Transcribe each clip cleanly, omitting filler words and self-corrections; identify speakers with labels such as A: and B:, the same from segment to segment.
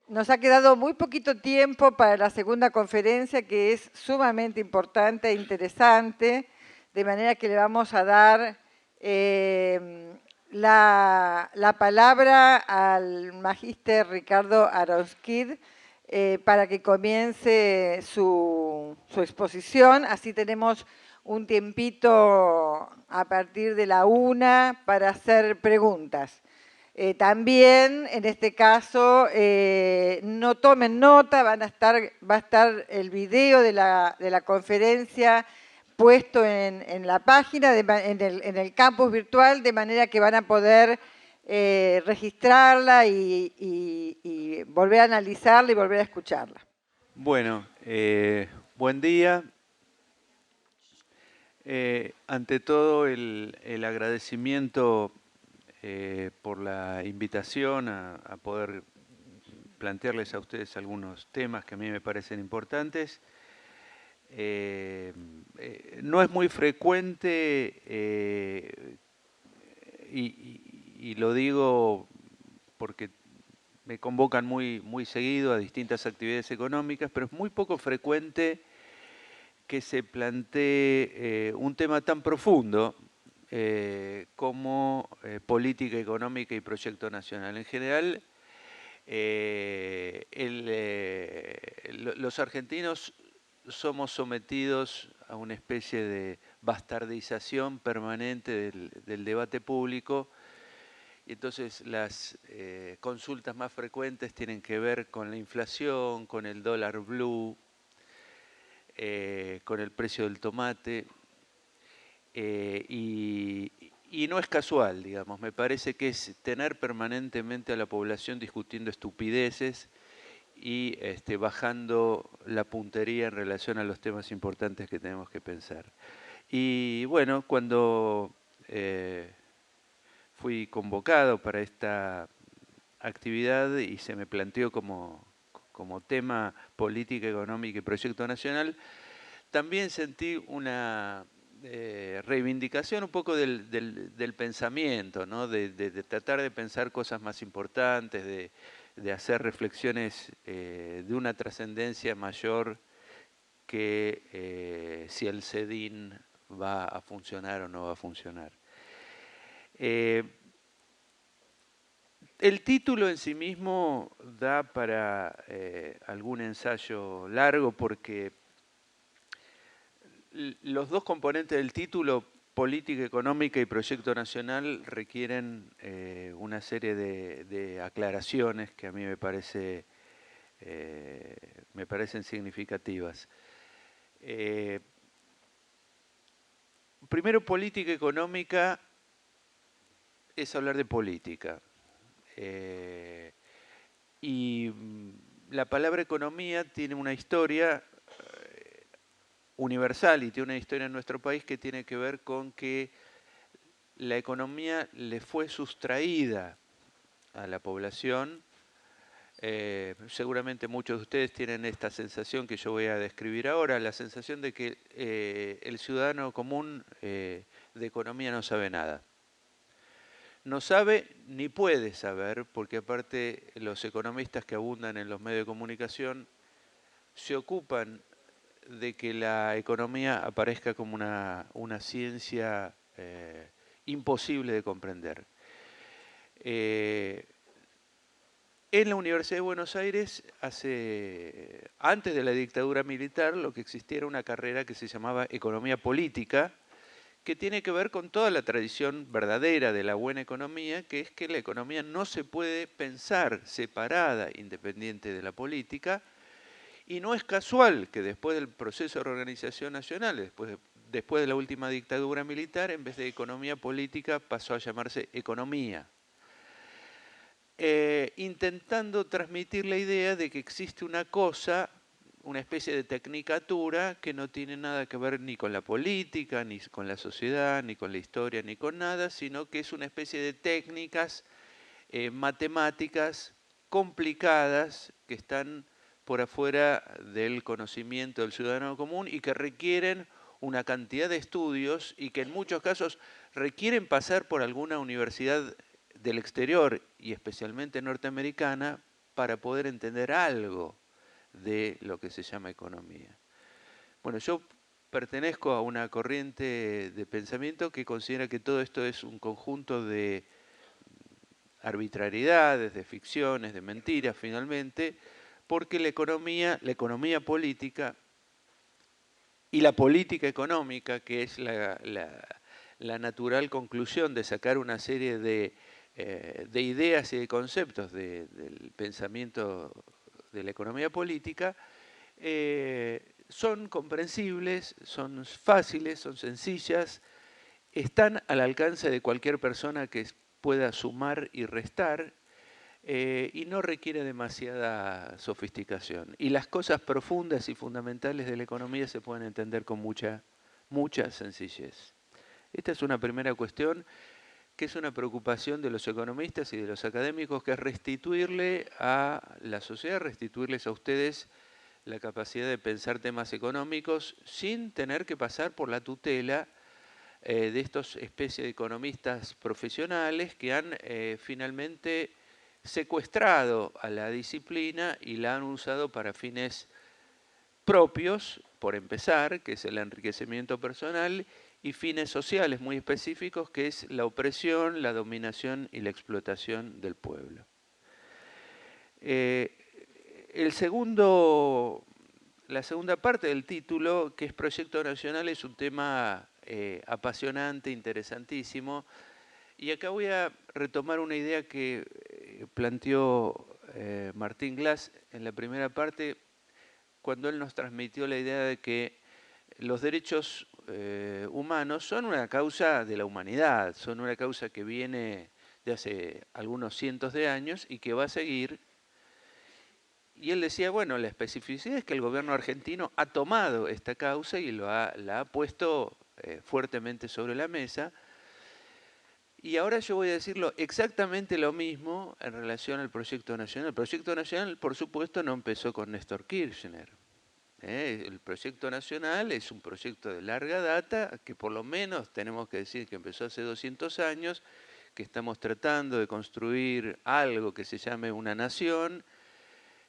A: Nos ha quedado muy poquito tiempo para la segunda conferencia, que es sumamente importante e interesante, de manera que le vamos a dar la palabra al magíster Ricardo Aronskid para que comience su exposición. Así tenemos un tiempito a partir de la 1 para hacer preguntas. También, en este caso, no tomen nota, va a estar el video de la conferencia puesto en la página, en el campus virtual, de manera que van a poder registrarla y volver a analizarla y volver a escucharla.
B: Bueno, buen día. Ante todo, el agradecimiento por la invitación a poder plantearles a ustedes algunos temas que a mí me parecen importantes. No es muy frecuente, y lo digo porque me convocan muy seguido a distintas actividades económicas, pero es muy poco frecuente que se plantee un tema tan profundo como política económica y proyecto nacional. En general, los argentinos somos sometidos a una especie de bastardización permanente del debate público, y entonces las consultas más frecuentes tienen que ver con la inflación, con el dólar blue, con el precio del tomate, y no es casual, digamos. Me parece que es tener permanentemente a la población discutiendo estupideces y bajando la puntería en relación a los temas importantes que tenemos que pensar. Y bueno, cuando fui convocado para esta actividad y se me planteó como tema política económica y proyecto nacional, también sentí una reivindicación un poco del pensamiento, ¿no? de tratar de pensar cosas más importantes, de hacer reflexiones de una trascendencia mayor que si el CEDIN va a funcionar o no va a funcionar. El título en sí mismo da para algún ensayo largo, porque los dos componentes del título, política económica y proyecto nacional, requieren una serie de aclaraciones que a mí me parecen significativas. Primero, política económica es hablar de política. Y la palabra economía tiene una historia universal y tiene una historia en nuestro país que tiene que ver con que la economía le fue sustraída a la población. Seguramente muchos de ustedes tienen esta sensación que yo voy a describir ahora, la sensación de que el ciudadano común de economía no sabe nada. No sabe ni puede saber, porque aparte los economistas que abundan en los medios de comunicación se ocupan de que la economía aparezca como una ciencia imposible de comprender. En la Universidad de Buenos Aires, antes de la dictadura militar, lo que existía era una carrera que se llamaba Economía Política, que tiene que ver con toda la tradición verdadera de la buena economía, que es que la economía no se puede pensar separada, independiente de la política, y no es casual que después del proceso de reorganización nacional, después de la última dictadura militar, en vez de economía política pasó a llamarse economía. Intentando transmitir la idea de que existe una cosa, una especie de tecnicatura que no tiene nada que ver ni con la política, ni con la sociedad, ni con la historia, ni con nada, sino que es una especie de técnicas matemáticas complicadas que están por afuera del conocimiento del ciudadano común y que requieren una cantidad de estudios y que en muchos casos requieren pasar por alguna universidad del exterior y especialmente norteamericana para poder entender algo de lo que se llama economía. Bueno, yo pertenezco a una corriente de pensamiento que considera que todo esto es un conjunto de arbitrariedades, de ficciones, de mentiras finalmente, porque la economía política y la política económica, que es la natural conclusión de sacar una serie de ideas y de conceptos del pensamiento de la economía política, son comprensibles, son fáciles, son sencillas, están al alcance de cualquier persona que pueda sumar y restar, y no requiere demasiada sofisticación. Y las cosas profundas y fundamentales de la economía se pueden entender con mucha sencillez. Esta es una primera cuestión que es una preocupación de los economistas y de los académicos, que es restituirle a la sociedad, restituirles a ustedes la capacidad de pensar temas económicos sin tener que pasar por la tutela de estos especies de economistas profesionales que han finalmente secuestrado a la disciplina y la han usado para fines propios, por empezar, que es el enriquecimiento personal, y fines sociales muy específicos, que es la opresión, la dominación y la explotación del pueblo. La segunda parte del título, que es Proyecto Nacional, es un tema apasionante, interesantísimo. Y acá voy a retomar una idea que planteó Martín Glass en la primera parte, cuando él nos transmitió la idea de que los derechos humanos son una causa de la humanidad, son una causa que viene de hace algunos cientos de años y que va a seguir. Y él decía, bueno, la especificidad es que el gobierno argentino ha tomado esta causa y la ha puesto fuertemente sobre la mesa. Y ahora yo voy a decirlo exactamente lo mismo en relación al Proyecto Nacional. El Proyecto Nacional, por supuesto, no empezó con Néstor Kirchner. El Proyecto Nacional es un proyecto de larga data, que por lo menos tenemos que decir que empezó hace 200 años, que estamos tratando de construir algo que se llame una nación,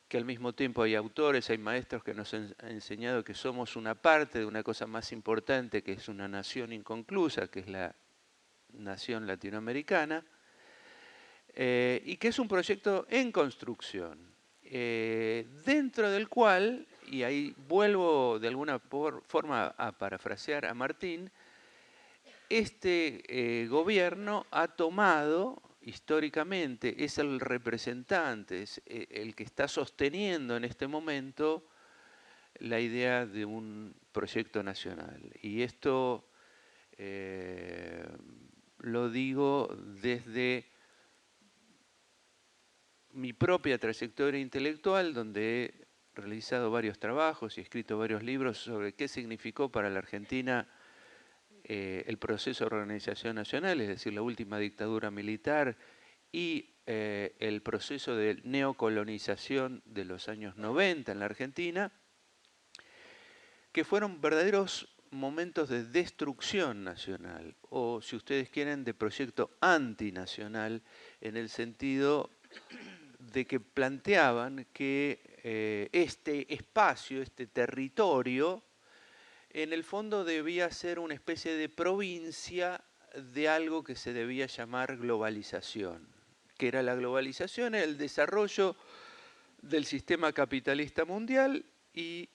B: que al mismo tiempo hay autores, hay maestros que nos han enseñado que somos una parte de una cosa más importante, que es una nación inconclusa, que es la nación latinoamericana, y que es un proyecto en construcción, dentro del cual, y ahí vuelvo de alguna forma a parafrasear a Martín, este gobierno ha tomado históricamente, es el representante, es el que está sosteniendo en este momento la idea de un proyecto nacional. Y esto lo digo desde mi propia trayectoria intelectual, donde he realizado varios trabajos y escrito varios libros sobre qué significó para la Argentina el proceso de organización nacional, es decir, la última dictadura militar y el proceso de neocolonización de los años 90 en la Argentina, que fueron verdaderos momentos de destrucción nacional, o si ustedes quieren, de proyecto antinacional, en el sentido de que planteaban que este espacio, este territorio, en el fondo debía ser una especie de provincia de algo que se debía llamar globalización, que era la globalización, el desarrollo del sistema capitalista mundial y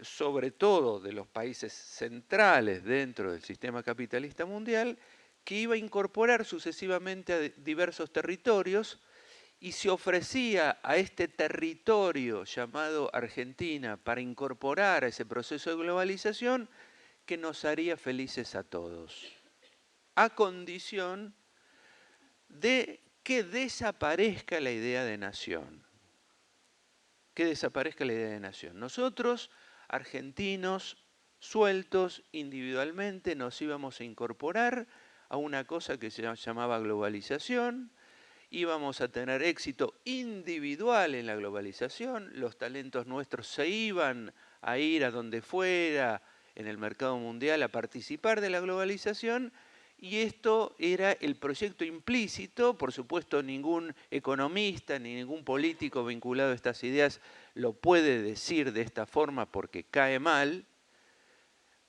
B: sobre todo de los países centrales dentro del sistema capitalista mundial, que iba a incorporar sucesivamente a diversos territorios, y se ofrecía a este territorio llamado Argentina para incorporar a ese proceso de globalización que nos haría felices a todos, a condición de que desaparezca la idea de nación. Que desaparezca la idea de nación. Nosotros, argentinos, sueltos individualmente, nos íbamos a incorporar a una cosa que se llamaba globalización. Íbamos a tener éxito individual en la globalización, los talentos nuestros se iban a ir a donde fuera en el mercado mundial a participar de la globalización, Y esto era el proyecto implícito, por supuesto ningún economista ni ningún político vinculado a estas ideas lo puede decir de esta forma porque cae mal,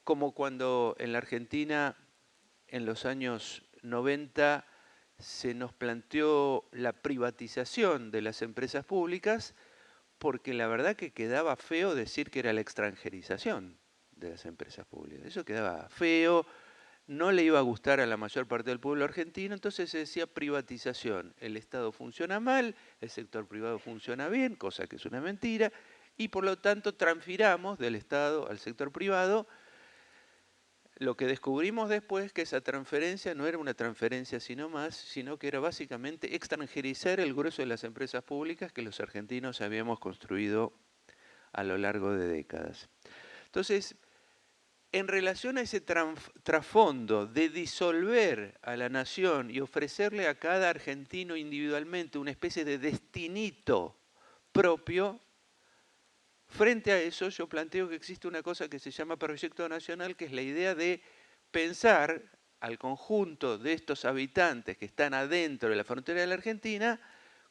B: como cuando en la Argentina en los años 90 se nos planteó la privatización de las empresas públicas, porque la verdad que quedaba feo decir que era la extranjerización de las empresas públicas. Eso quedaba feo, no le iba a gustar a la mayor parte del pueblo argentino, entonces se decía privatización. El Estado funciona mal, el sector privado funciona bien, cosa que es una mentira, y por lo tanto transfiramos del Estado al sector privado. Lo que descubrimos después que esa transferencia no era una transferencia sino más, sino que era básicamente extranjerizar el grueso de las empresas públicas que los argentinos habíamos construido a lo largo de décadas. Entonces, en relación a ese trasfondo de disolver a la nación y ofrecerle a cada argentino individualmente una especie de destinito propio, frente a eso yo planteo que existe una cosa que se llama proyecto nacional, que es la idea de pensar al conjunto de estos habitantes que están adentro de la frontera de la Argentina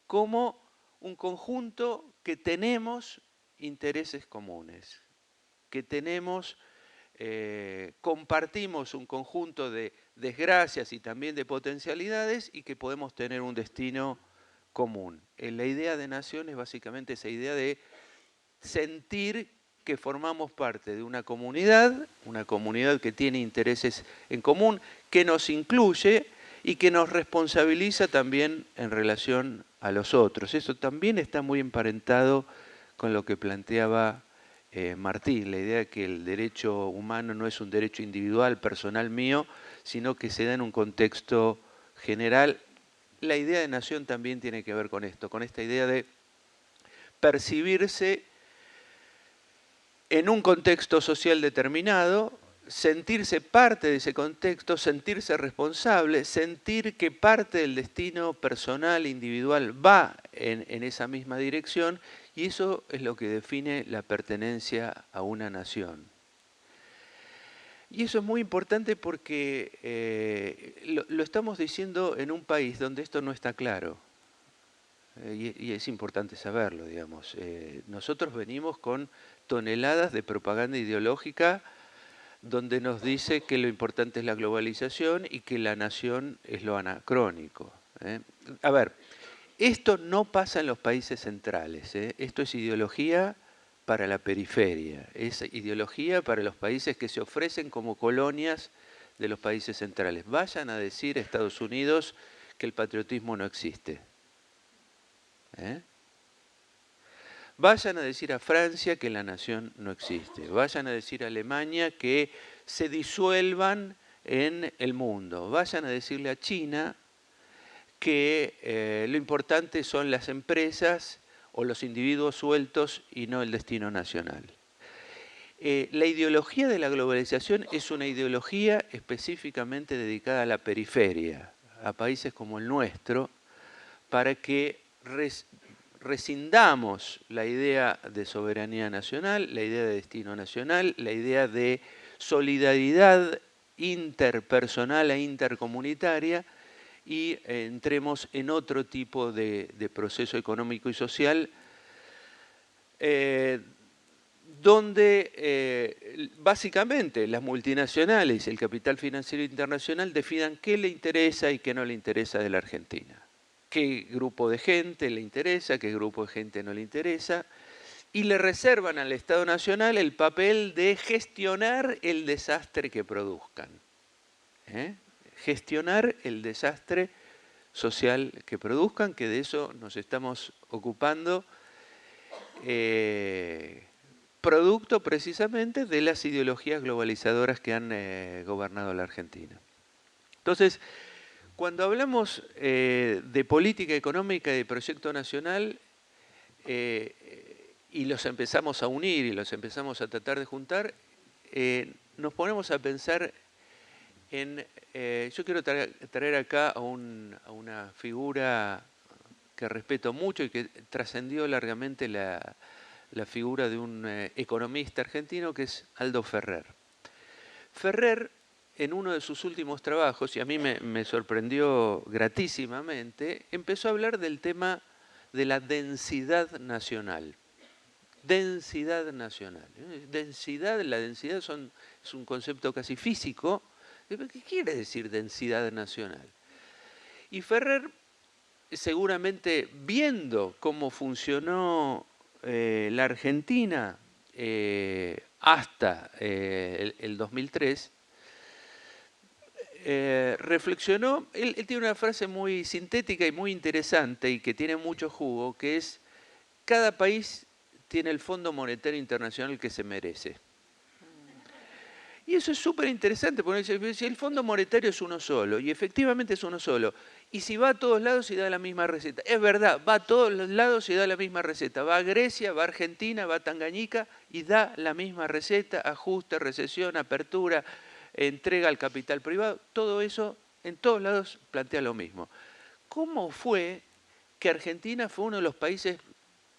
B: como un conjunto que tenemos intereses comunes, que tenemos, compartimos un conjunto de desgracias y también de potencialidades y que podemos tener un destino común. La idea de nación es básicamente esa idea de sentir que formamos parte de una comunidad que tiene intereses en común, que nos incluye y que nos responsabiliza también en relación a los otros. Eso también está muy emparentado con lo que planteaba Martín, la idea de que el derecho humano no es un derecho individual, personal mío, sino que se da en un contexto general. La idea de nación también tiene que ver con esto, con esta idea de percibirse en un contexto social determinado, sentirse parte de ese contexto, sentirse responsable, sentir que parte del destino personal, individual, va en esa misma dirección, y eso es lo que define la pertenencia a una nación. Y eso es muy importante porque lo estamos diciendo en un país donde esto no está claro. Y es importante saberlo, digamos. Nosotros venimos con toneladas de propaganda ideológica donde nos dice que lo importante es la globalización y que la nación es lo anacrónico. A ver, esto no pasa en los países centrales. Esto es ideología para la periferia. Es ideología para los países que se ofrecen como colonias de los países centrales. Vayan a decir a Estados Unidos que el patriotismo no existe. Vayan a decir a Francia que la nación no existe. Vayan a decir a Alemania que se disuelvan en el mundo. Vayan a decirle a China que lo importante son las empresas o los individuos sueltos y no el destino nacional. La ideología de la globalización es una ideología específicamente dedicada a la periferia, a países como el nuestro, para que rescindamos la idea de soberanía nacional, la idea de destino nacional, la idea de solidaridad interpersonal e intercomunitaria y entremos en otro tipo de proceso económico y social donde básicamente las multinacionales y el capital financiero internacional definan qué le interesa y qué no le interesa de la Argentina. Qué grupo de gente le interesa, qué grupo de gente no le interesa, y le reservan al Estado Nacional el papel de gestionar el desastre que produzcan. Gestionar el desastre social que produzcan, que de eso nos estamos ocupando, producto precisamente de las ideologías globalizadoras que han gobernado la Argentina. Entonces, cuando hablamos de política económica y de proyecto nacional y los empezamos a unir y los empezamos a tratar de juntar, nos ponemos a pensar en... yo quiero traer acá a una figura que respeto mucho y que trascendió largamente la figura de un economista argentino que es Aldo Ferrer. Ferrer en uno de sus últimos trabajos, y a mí me sorprendió gratísimamente, empezó a hablar del tema de la densidad nacional. Densidad nacional. La densidad es un concepto casi físico. ¿Qué quiere decir densidad nacional? Y Ferrer, seguramente viendo cómo funcionó la Argentina hasta el 2003, reflexionó, él tiene una frase muy sintética y muy interesante y que tiene mucho jugo, que es: cada país tiene el Fondo Monetario Internacional que se merece. Y eso es súper interesante, porque si el Fondo Monetario es uno solo, y efectivamente es uno solo, y si va a todos lados y da la misma receta, es verdad, va a todos los lados y da la misma receta, va a Grecia, va a Argentina, va a Tangañica y da la misma receta, ajuste, recesión, apertura, entrega al capital privado, todo eso en todos lados plantea lo mismo. ¿Cómo fue que Argentina fue uno de los países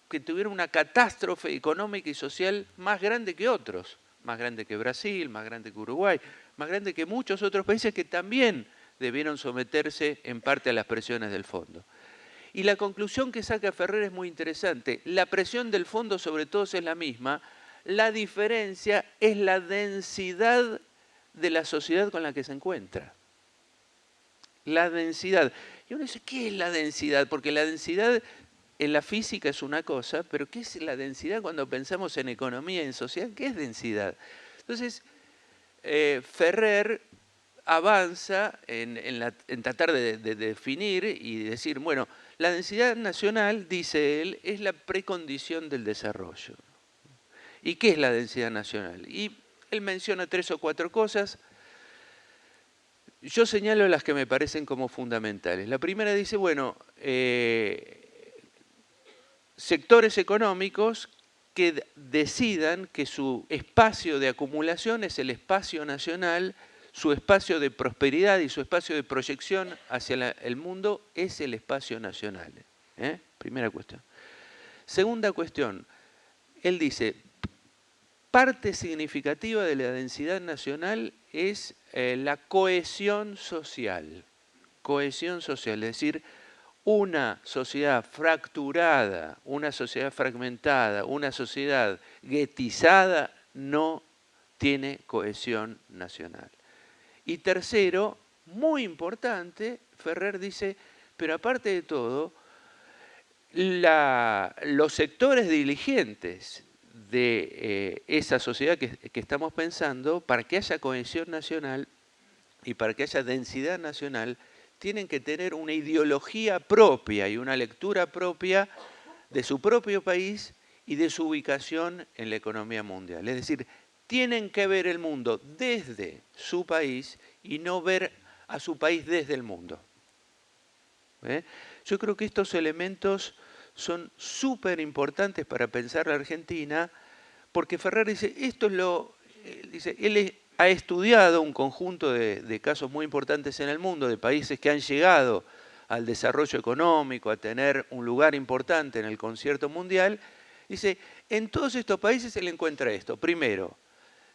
B: que tuvieron una catástrofe económica y social más grande que otros? Más grande que Brasil, más grande que Uruguay, más grande que muchos otros países que también debieron someterse en parte a las presiones del fondo. Y la conclusión que saca Ferrer es muy interesante. La presión del fondo sobre todos es la misma. La diferencia es la densidad de la sociedad con la que se encuentra. La densidad. Y uno dice, ¿qué es la densidad? Porque la densidad en la física es una cosa, pero ¿qué es la densidad cuando pensamos en economía y en sociedad? ¿Qué es densidad? Entonces, Ferrer avanza en tratar de definir y decir, bueno, la densidad nacional, dice él, es la precondición del desarrollo. ¿Y qué es la densidad nacional? Y él menciona 3 o 4 cosas. Yo señalo las que me parecen como fundamentales. La primera dice, bueno, sectores económicos que decidan que su espacio de acumulación es el espacio nacional, su espacio de prosperidad y su espacio de proyección hacia el mundo es el espacio nacional. Primera cuestión. Segunda cuestión, él dice, parte significativa de la densidad nacional es la cohesión social. Cohesión social, es decir, una sociedad fracturada, una sociedad fragmentada, una sociedad guetizada no tiene cohesión nacional. Y tercero, muy importante, Ferrer dice, pero aparte de todo, los sectores dirigentes de esa sociedad que estamos pensando, para que haya cohesión nacional y para que haya densidad nacional, tienen que tener una ideología propia y una lectura propia de su propio país y de su ubicación en la economía mundial. Es decir, tienen que ver el mundo desde su país y no ver a su país desde el mundo. Yo creo que estos elementos son súper importantes para pensar la Argentina, porque Ferrer dice, esto es lo... dice, él ha estudiado un conjunto de casos muy importantes en el mundo, de países que han llegado al desarrollo económico, a tener un lugar importante en el concierto mundial. Dice, en todos estos países se le encuentra esto. Primero,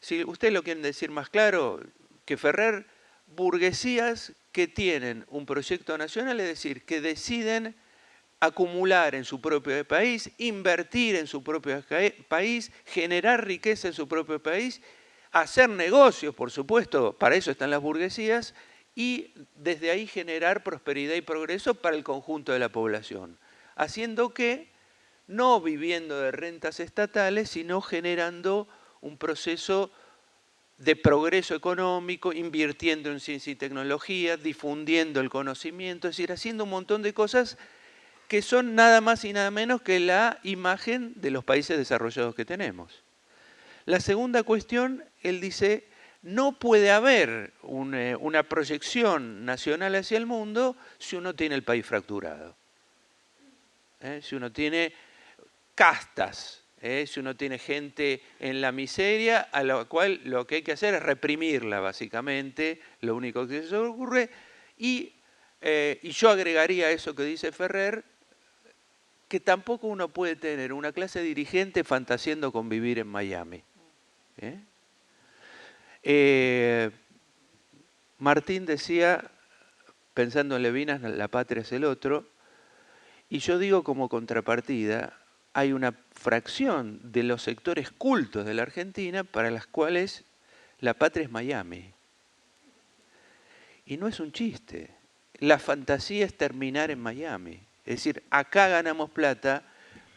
B: si ustedes lo quieren decir más claro, que Ferrer, burguesías que tienen un proyecto nacional, es decir, que deciden acumular en su propio país, invertir en su propio país, generar riqueza en su propio país, hacer negocios, por supuesto, para eso están las burguesías, y desde ahí generar prosperidad y progreso para el conjunto de la población, haciendo que, no viviendo de rentas estatales, sino generando un proceso de progreso económico, invirtiendo en ciencia y tecnología, difundiendo el conocimiento, es decir, haciendo un montón de cosas que son nada más y nada menos que la imagen de los países desarrollados que tenemos. La segunda cuestión, él dice, no puede haber una proyección nacional hacia el mundo si uno tiene el país fracturado. Si uno tiene castas, si uno tiene gente en la miseria, a la cual lo que hay que hacer es reprimirla, básicamente, lo único que se ocurre. Y yo agregaría a eso que dice Ferrer, que tampoco uno puede tener una clase dirigente fantaseando con vivir en Miami. Martín decía, pensando en Levinas, la patria es el otro, y yo digo como contrapartida, hay una fracción de los sectores cultos de la Argentina para las cuales la patria es Miami. Y no es un chiste. La fantasía es terminar en Miami. Es decir, acá ganamos plata,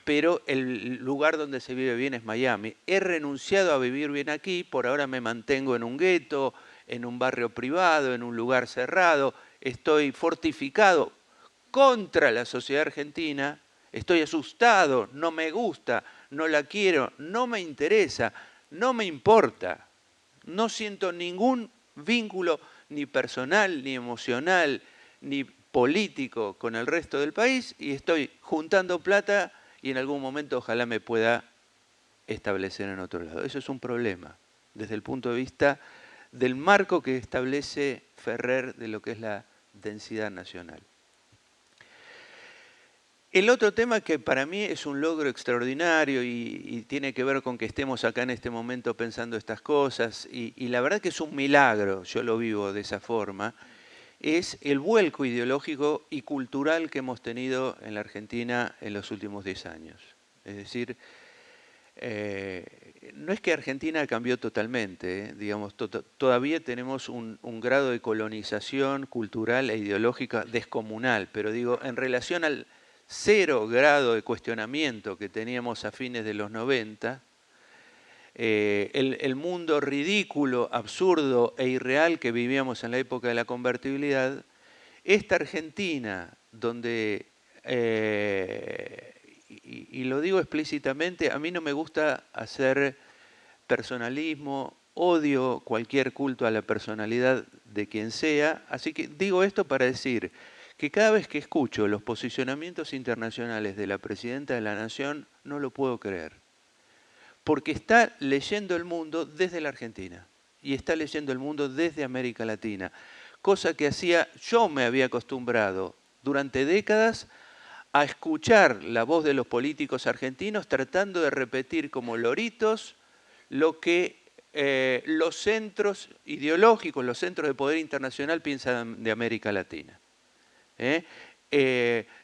B: pero el lugar donde se vive bien es Miami. He renunciado a vivir bien aquí, por ahora me mantengo en un gueto, en un barrio privado, en un lugar cerrado, estoy fortificado contra la sociedad argentina, estoy asustado, no me gusta, no la quiero, no me interesa, no me importa. No siento ningún vínculo ni personal, ni emocional, ni político con el resto del país y estoy juntando plata y en algún momento ojalá me pueda establecer en otro lado. Eso es un problema desde el punto de vista del marco que establece Ferrer de lo que es la densidad nacional. El otro tema que para mí es un logro extraordinario y tiene que ver con que estemos acá en este momento pensando estas cosas, y la verdad que es un milagro, yo lo vivo de esa forma, es el vuelco ideológico y cultural que hemos tenido en la Argentina en los últimos 10 años. Es decir, no es que Argentina cambió totalmente, digamos, todavía tenemos un grado de colonización cultural e ideológica descomunal, pero digo, en relación al 0 grado de cuestionamiento que teníamos a fines de los 90, el mundo ridículo, absurdo e irreal que vivíamos en la época de la convertibilidad, esta Argentina donde, y lo digo explícitamente, a mí no me gusta hacer personalismo, odio cualquier culto a la personalidad de quien sea, así que digo esto para decir que cada vez que escucho los posicionamientos internacionales de la Presidenta de la Nación, no lo puedo creer. Porque está leyendo el mundo desde la Argentina y está leyendo el mundo desde América Latina, cosa que yo me había acostumbrado durante décadas a escuchar la voz de los políticos argentinos tratando de repetir como loritos lo que los centros ideológicos, los centros de poder internacional piensan de América Latina.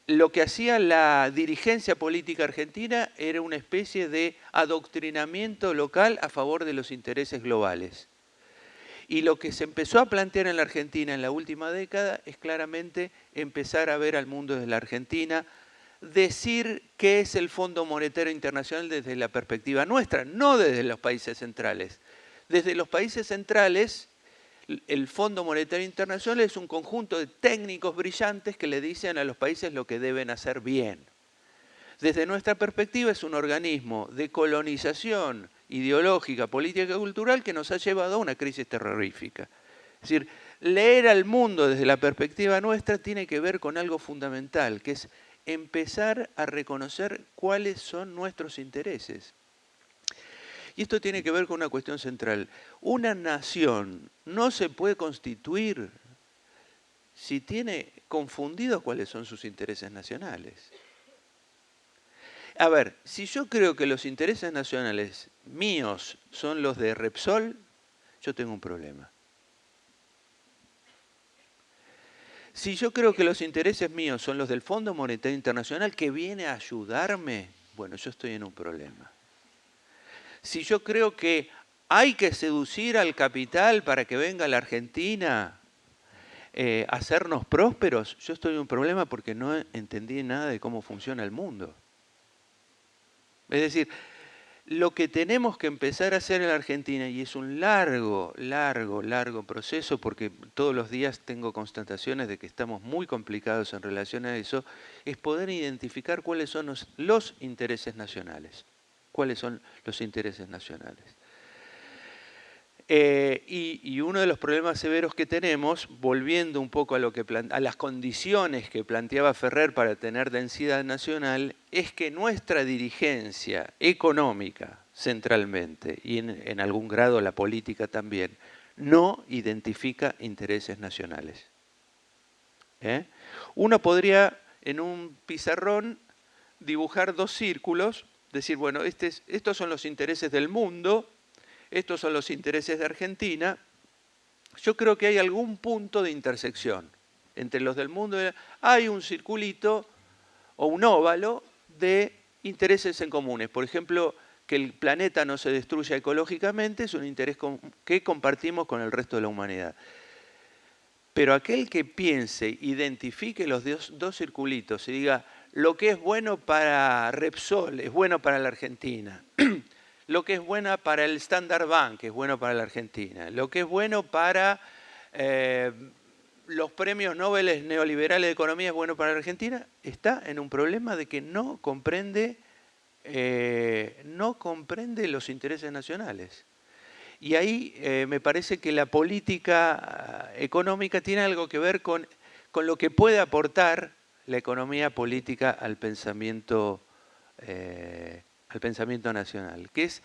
B: Lo que hacía la dirigencia política argentina era una especie de adoctrinamiento local a favor de los intereses globales. Y lo que se empezó a plantear en la Argentina en la última década es claramente empezar a ver al mundo desde la Argentina, decir qué es el Fondo Monetario Internacional desde la perspectiva nuestra, no desde los países centrales. Desde los países centrales, el Fondo Monetario Internacional es un conjunto de técnicos brillantes que le dicen a los países lo que deben hacer bien. Desde nuestra perspectiva es un organismo de colonización ideológica, política y cultural que nos ha llevado a una crisis terrorífica. Es decir, leer al mundo desde la perspectiva nuestra tiene que ver con algo fundamental, que es empezar a reconocer cuáles son nuestros intereses. Y esto tiene que ver con una cuestión central. Una nación no se puede constituir si tiene confundido cuáles son sus intereses nacionales. A ver, si yo creo que los intereses nacionales míos son los de Repsol, yo tengo un problema. Si yo creo que los intereses míos son los del Fondo Monetario Internacional que viene a ayudarme, bueno, yo estoy en un problema. Si yo creo que hay que seducir al capital para que venga a la Argentina a hacernos prósperos, yo estoy en un problema porque no entendí nada de cómo funciona el mundo. Es decir, lo que tenemos que empezar a hacer en la Argentina, y es un largo proceso, porque todos los días tengo constataciones de que estamos muy complicados en relación a eso, es poder identificar cuáles son los intereses nacionales. ¿Cuáles son los intereses nacionales? Y uno de los problemas severos que tenemos, volviendo un poco a las condiciones que planteaba Ferrer para tener densidad nacional, es que nuestra dirigencia económica, centralmente, y en algún grado la política también, no identifica intereses nacionales. Uno podría, en un pizarrón, dibujar 2 círculos, decir, bueno, estos son los intereses del mundo, estos son los intereses de Argentina, yo creo que hay algún punto de intersección entre los del mundo. Hay un circulito o un óvalo de intereses en comunes. Por ejemplo, que el planeta no se destruya ecológicamente es un interés que compartimos con el resto de la humanidad. Pero aquel que piense, identifique los dos circulitos y diga, lo que es bueno para Repsol es bueno para la Argentina, lo que es bueno para el Standard Bank es bueno para la Argentina, lo que es bueno para los premios Nobel neoliberales de economía es bueno para la Argentina, está en un problema de que no comprende los intereses nacionales. Y ahí me parece que la política económica tiene algo que ver con lo que puede aportar la economía política al pensamiento nacional, que es,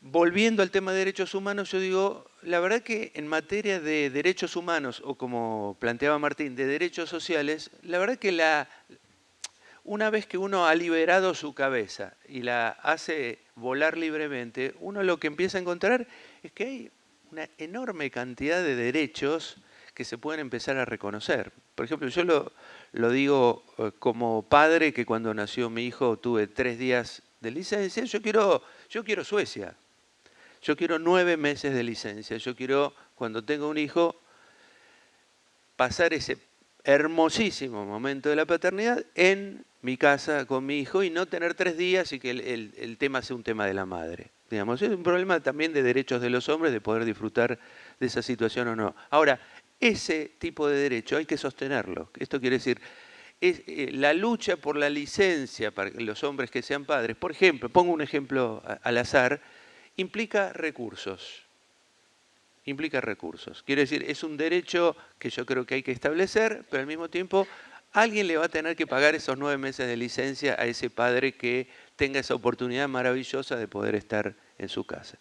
B: volviendo al tema de derechos humanos, yo digo, la verdad que en materia de derechos humanos, o como planteaba Martín, de derechos sociales, la verdad que una vez que uno ha liberado su cabeza y la hace volar libremente, uno lo que empieza a encontrar es que hay una enorme cantidad de derechos que se pueden empezar a reconocer. Por ejemplo, yo lo digo como padre, que cuando nació mi hijo tuve 3 días de licencia. Yo quiero Suecia. Yo quiero 9 meses de licencia. Yo quiero, cuando tenga un hijo, pasar ese hermosísimo momento de la paternidad en mi casa con mi hijo y no tener 3 días y que el tema sea un tema de la madre. Digamos, es un problema también de derechos de los hombres de poder disfrutar de esa situación o no. Ahora, ese tipo de derecho hay que sostenerlo. Esto quiere decir, la lucha por la licencia para los hombres que sean padres, por ejemplo, pongo un ejemplo al azar, implica recursos. Implica recursos. Quiere decir, es un derecho que yo creo que hay que establecer, pero al mismo tiempo alguien le va a tener que pagar esos 9 meses de licencia a ese padre que tenga esa oportunidad maravillosa de poder estar en su casa.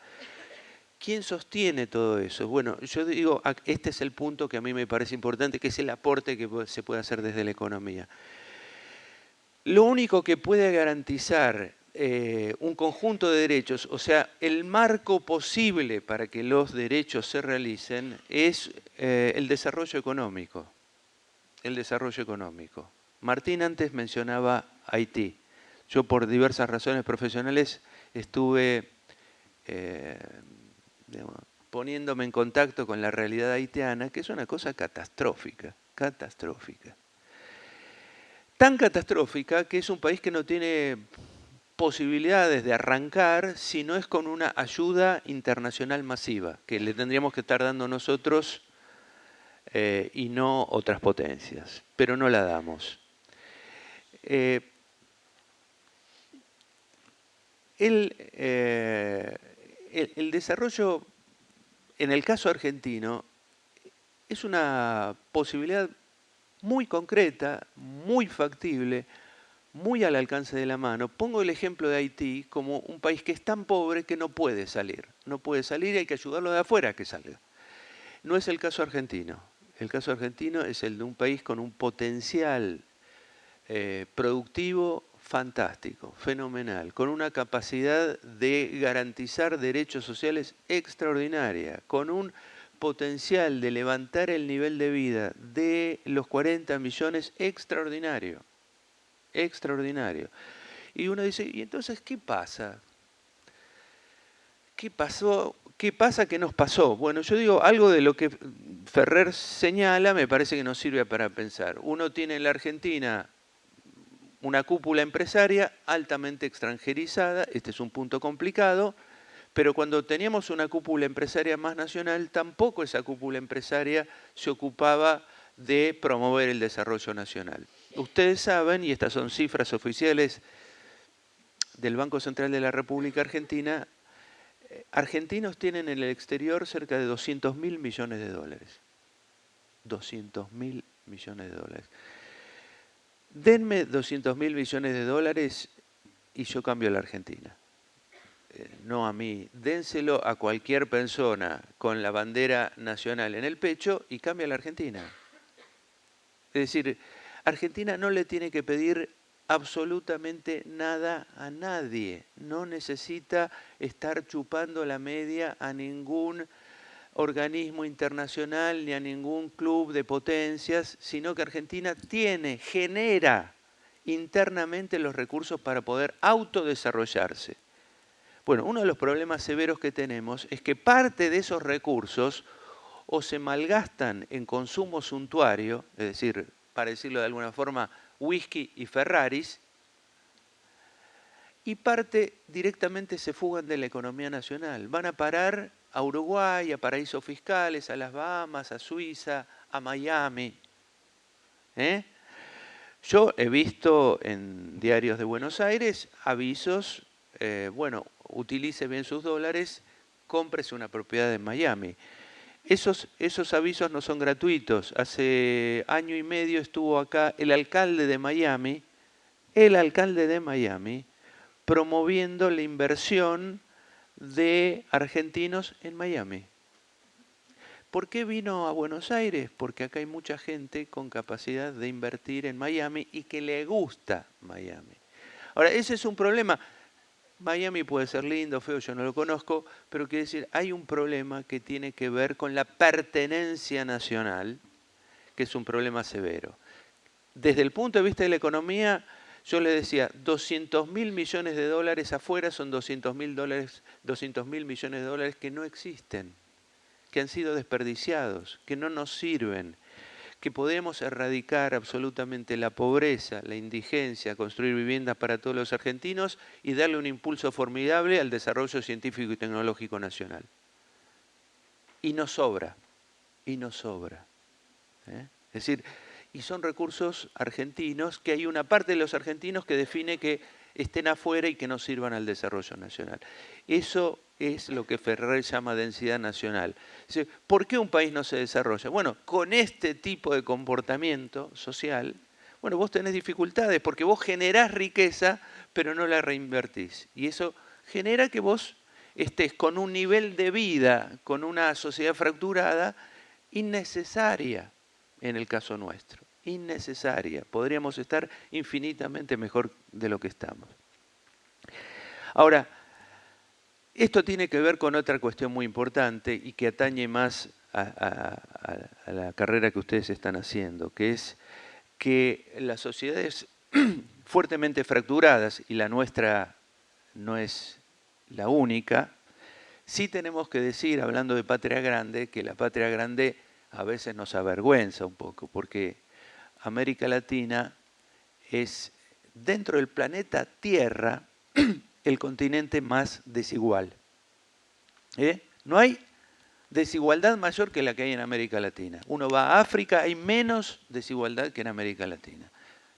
B: ¿Quién sostiene todo eso? Bueno, yo digo, este es el punto que a mí me parece importante, que es el aporte que se puede hacer desde la economía. Lo único que puede garantizar un conjunto de derechos, o sea, el marco posible para que los derechos se realicen, es el desarrollo económico. El desarrollo económico. Martín antes mencionaba Haití. Yo por diversas razones profesionales estuve poniéndome en contacto con la realidad haitiana, que es una cosa catastrófica, catastrófica. Tan catastrófica que es un país que no tiene posibilidades de arrancar si no es con una ayuda internacional masiva, que le tendríamos que estar dando nosotros y no otras potencias, pero no la damos. El desarrollo, en el caso argentino, es una posibilidad muy concreta, muy factible, muy al alcance de la mano. Pongo el ejemplo de Haití como un país que es tan pobre que no puede salir. No puede salir y hay que ayudarlo de afuera a que salga. No es el caso argentino. El caso argentino es el de un país con un potencial productivo fantástico, fenomenal, con una capacidad de garantizar derechos sociales extraordinaria, con un potencial de levantar el nivel de vida de los 40 millones extraordinario, extraordinario. Y uno dice, ¿y entonces qué pasa? ¿Qué pasó? ¿Qué pasa? ¿Qué nos pasó? Bueno, yo digo, algo de lo que Ferrer señala me parece que nos sirve para pensar. Uno tiene en la Argentina una cúpula empresaria altamente extranjerizada, este es un punto complicado, pero cuando teníamos una cúpula empresaria más nacional, tampoco esa cúpula empresaria se ocupaba de promover el desarrollo nacional. Ustedes saben, y estas son cifras oficiales del Banco Central de la República Argentina, argentinos tienen en el exterior cerca de 200.000 millones de dólares. 200.000 millones de dólares. Denme 200.000 millones de dólares y yo cambio la Argentina. No a mí. Dénselo a cualquier persona con la bandera nacional en el pecho y cambia la Argentina. Es decir, Argentina no le tiene que pedir absolutamente nada a nadie. No necesita estar chupando la media a ningún organismo internacional ni a ningún club de potencias, sino que Argentina genera internamente los recursos para poder autodesarrollarse. Bueno, uno de los problemas severos que tenemos es que parte de esos recursos o se malgastan en consumo suntuario, es decir, para decirlo de alguna forma, whisky y Ferraris, y parte directamente se fugan de la economía nacional. Van a parar a Uruguay, a paraísos fiscales, a las Bahamas, a Suiza, a Miami. Yo he visto en diarios de Buenos Aires avisos, bueno, utilice bien sus dólares, cómprese una propiedad en Miami. Esos avisos no son gratuitos. Hace año y medio estuvo acá el alcalde de Miami, promoviendo la inversión de argentinos en Miami. ¿Por qué vino a Buenos Aires? Porque acá hay mucha gente con capacidad de invertir en Miami y que le gusta Miami. Ahora, ese es un problema. Miami puede ser lindo, feo, yo no lo conozco, pero quiere decir, hay un problema que tiene que ver con la pertenencia nacional, que es un problema severo. Desde el punto de vista de la economía, yo le decía, 200.000 millones de dólares afuera son 200.000 millones de dólares que no existen, que han sido desperdiciados, que no nos sirven, que podemos erradicar absolutamente la pobreza, la indigencia, construir viviendas para todos los argentinos y darle un impulso formidable al desarrollo científico y tecnológico nacional. Y nos sobra, y nos sobra. Es decir, y son recursos argentinos que hay una parte de los argentinos que define que estén afuera y que no sirvan al desarrollo nacional. Eso es lo que Ferrer llama densidad nacional. ¿Por qué un país no se desarrolla? Bueno, con este tipo de comportamiento social, bueno, vos tenés dificultades porque vos generás riqueza, pero no la reinvertís. Y eso genera que vos estés con un nivel de vida, con una sociedad fracturada, innecesaria en el caso nuestro. Innecesaria. Podríamos estar infinitamente mejor de lo que estamos. Ahora, esto tiene que ver con otra cuestión muy importante y que atañe más a la carrera que ustedes están haciendo, que es que las sociedades fuertemente fracturadas, y la nuestra no es la única, sí tenemos que decir, hablando de patria grande, que la patria grande a veces nos avergüenza un poco, porque América Latina es, dentro del planeta Tierra, el continente más desigual. No hay desigualdad mayor que la que hay en América Latina. Uno va a África, hay menos desigualdad que en América Latina.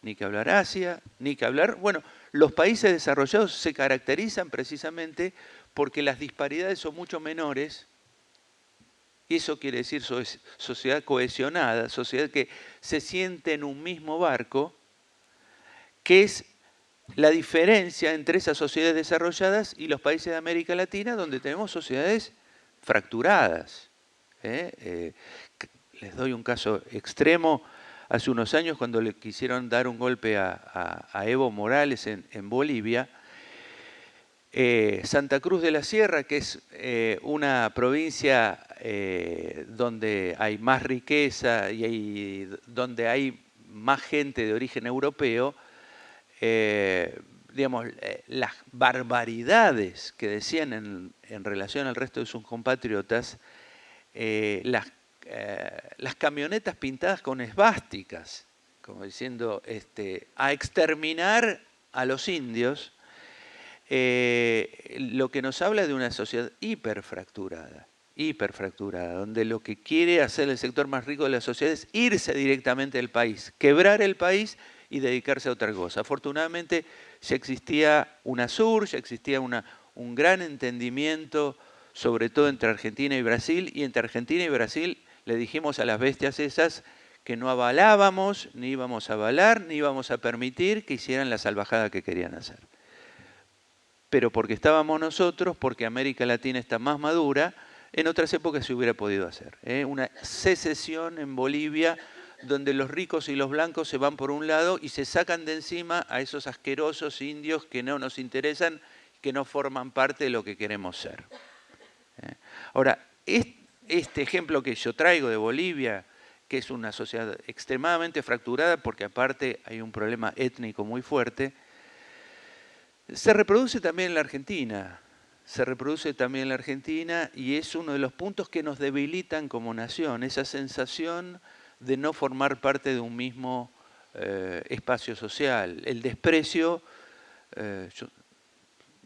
B: Ni que hablar Asia, ni que hablar... Bueno, los países desarrollados se caracterizan precisamente porque las disparidades son mucho menores. Y eso quiere decir sociedad cohesionada, sociedad que se siente en un mismo barco, que es la diferencia entre esas sociedades desarrolladas y los países de América Latina, donde tenemos sociedades fracturadas. Les doy un caso extremo. Hace unos años, cuando le quisieron dar un golpe a Evo Morales en Bolivia, Santa Cruz de la Sierra, que es una provincia donde hay más riqueza y donde hay más gente de origen europeo, digamos, las barbaridades que decían en relación al resto de sus compatriotas, las camionetas pintadas con esvásticas, como diciendo, a exterminar a los indios, lo que nos habla de una sociedad hiperfracturada, donde lo que quiere hacer el sector más rico de la sociedad es irse directamente del país, quebrar el país y dedicarse a otra cosa. Afortunadamente ya existía UNASUR, ya existía un gran entendimiento, sobre todo entre Argentina y Brasil, y entre Argentina y Brasil le dijimos a las bestias esas que no avalábamos, ni íbamos a avalar, ni íbamos a permitir que hicieran la salvajada que querían hacer. Pero porque estábamos nosotros, porque América Latina está más madura, en otras épocas se hubiera podido hacer. Una secesión en Bolivia donde los ricos y los blancos se van por un lado y se sacan de encima a esos asquerosos indios que no nos interesan, que no forman parte de lo que queremos ser. Ahora, este ejemplo que yo traigo de Bolivia, que es una sociedad extremadamente fracturada porque aparte hay un problema étnico muy fuerte, se reproduce también en la Argentina. Se reproduce también en la Argentina y es uno de los puntos que nos debilitan como nación, esa sensación de no formar parte de un mismo espacio social. El desprecio, yo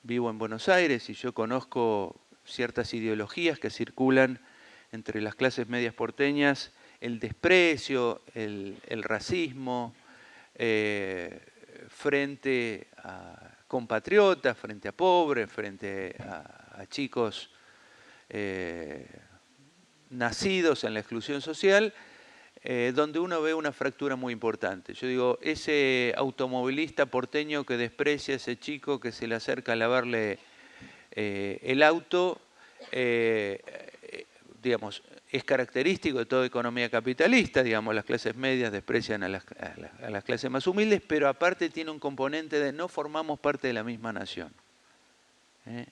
B: vivo en Buenos Aires y yo conozco ciertas ideologías que circulan entre las clases medias porteñas, el desprecio, el racismo, frente a compatriotas, frente a pobres, frente a chicos nacidos en la exclusión social, donde uno ve una fractura muy importante. Yo digo, ese automovilista porteño que desprecia a ese chico que se le acerca a lavarle el auto, digamos, es característico de toda economía capitalista, digamos, las clases medias desprecian a las clases más humildes, pero aparte tiene un componente de no formamos parte de la misma nación.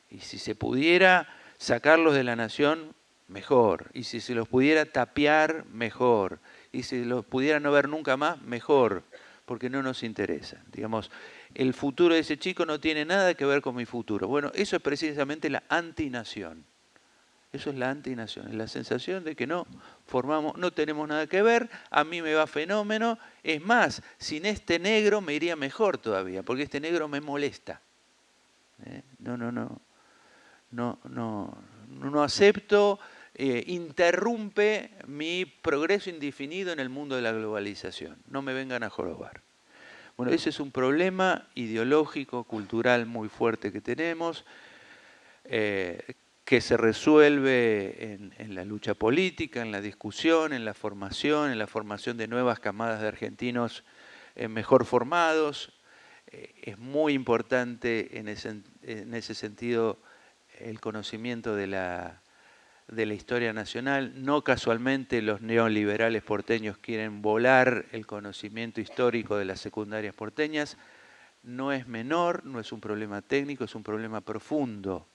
B: Y si se pudiera sacarlos de la nación, mejor. Y si se los pudiera tapiar, mejor. Y si los pudiera no ver nunca más, mejor. Porque no nos interesa. Digamos, el futuro de ese chico no tiene nada que ver con mi futuro. Bueno, eso es precisamente la antinación. Eso es la antinación, es la sensación de que no formamos, no tenemos nada que ver, a mí me va fenómeno. Es más, sin este negro me iría mejor todavía, porque este negro me molesta. No acepto, interrumpe mi progreso indefinido en el mundo de la globalización. No me vengan a jorobar. Bueno, ese es un problema ideológico, cultural muy fuerte que tenemos, que se resuelve en la lucha política, en la discusión, en la formación de nuevas camadas de argentinos mejor formados. Es muy importante en ese sentido el conocimiento de la historia nacional. No casualmente los neoliberales porteños quieren volar el conocimiento histórico de las secundarias porteñas. No es menor, no es un problema técnico, es un problema profundo.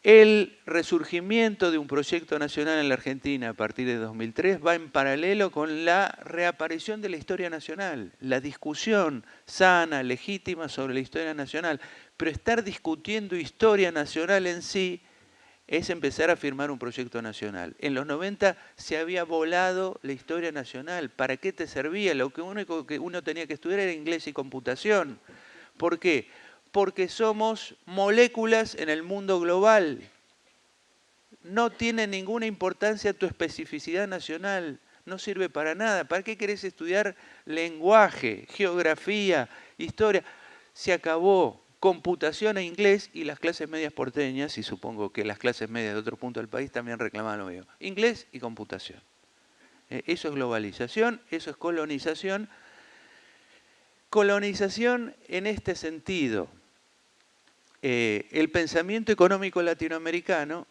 B: El resurgimiento de un proyecto nacional en la Argentina a partir de 2003 va en paralelo con la reaparición de la historia nacional, la discusión sana, legítima sobre la historia nacional. Pero estar discutiendo historia nacional en sí es empezar a firmar un proyecto nacional. En los 90 se había volado la historia nacional. ¿Para qué te servía? Lo único que uno tenía que estudiar era inglés y computación. ¿Por qué? Porque somos moléculas en el mundo global. No tiene ninguna importancia tu especificidad nacional. No sirve para nada. ¿Para qué querés estudiar lenguaje, geografía, historia? Se acabó. Computación e inglés y las clases medias porteñas, y supongo que las clases medias de otro punto del país también reclaman lo mismo. Inglés y computación. Eso es globalización, eso es colonización. Colonización en este sentido. El pensamiento económico latinoamericano,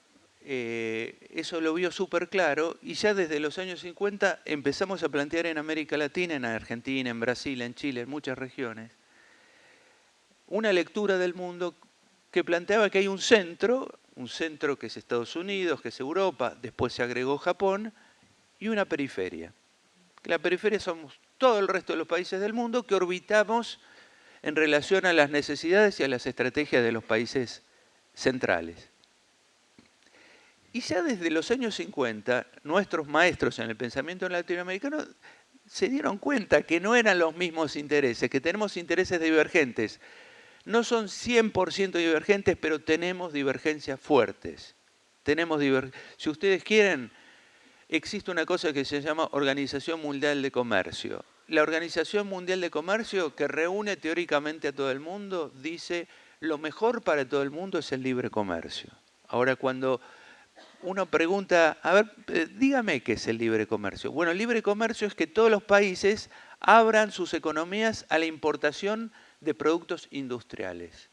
B: eso lo vio súper claro, y ya desde los años 50 empezamos a plantear en América Latina, en Argentina, en Brasil, en Chile, en muchas regiones, una lectura del mundo que planteaba que hay un centro que es Estados Unidos, que es Europa, después se agregó Japón, y una periferia. La periferia somos todo el resto de los países del mundo que orbitamos en relación a las necesidades y a las estrategias de los países centrales. Y ya desde los años 50, nuestros maestros en el pensamiento latinoamericano se dieron cuenta que no eran los mismos intereses, que tenemos intereses divergentes. No son 100% divergentes, pero tenemos divergencias fuertes. Si ustedes quieren, existe una cosa que se llama Organización Mundial de Comercio. La Organización Mundial de Comercio, que reúne teóricamente a todo el mundo, dice lo mejor para todo el mundo es el libre comercio. Ahora, cuando uno pregunta, a ver, dígame qué es el libre comercio. Bueno, el libre comercio es que todos los países abran sus economías a la importación de productos industriales.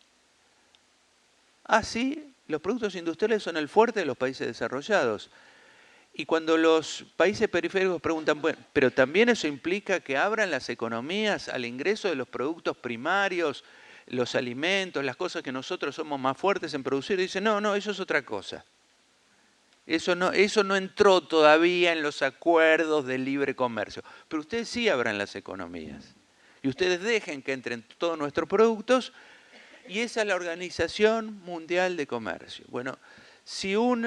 B: Así, los productos industriales son el fuerte de los países desarrollados. Y cuando los países periféricos preguntan, bueno, pero también eso implica que abran las economías al ingreso de los productos primarios, los alimentos, las cosas que nosotros somos más fuertes en producir, y dicen, no, no, eso es otra cosa. Eso no entró todavía en los acuerdos de libre comercio. Pero ustedes sí abran las economías. Y ustedes dejen que entren todos nuestros productos. Y esa es la Organización Mundial de Comercio. Bueno, si un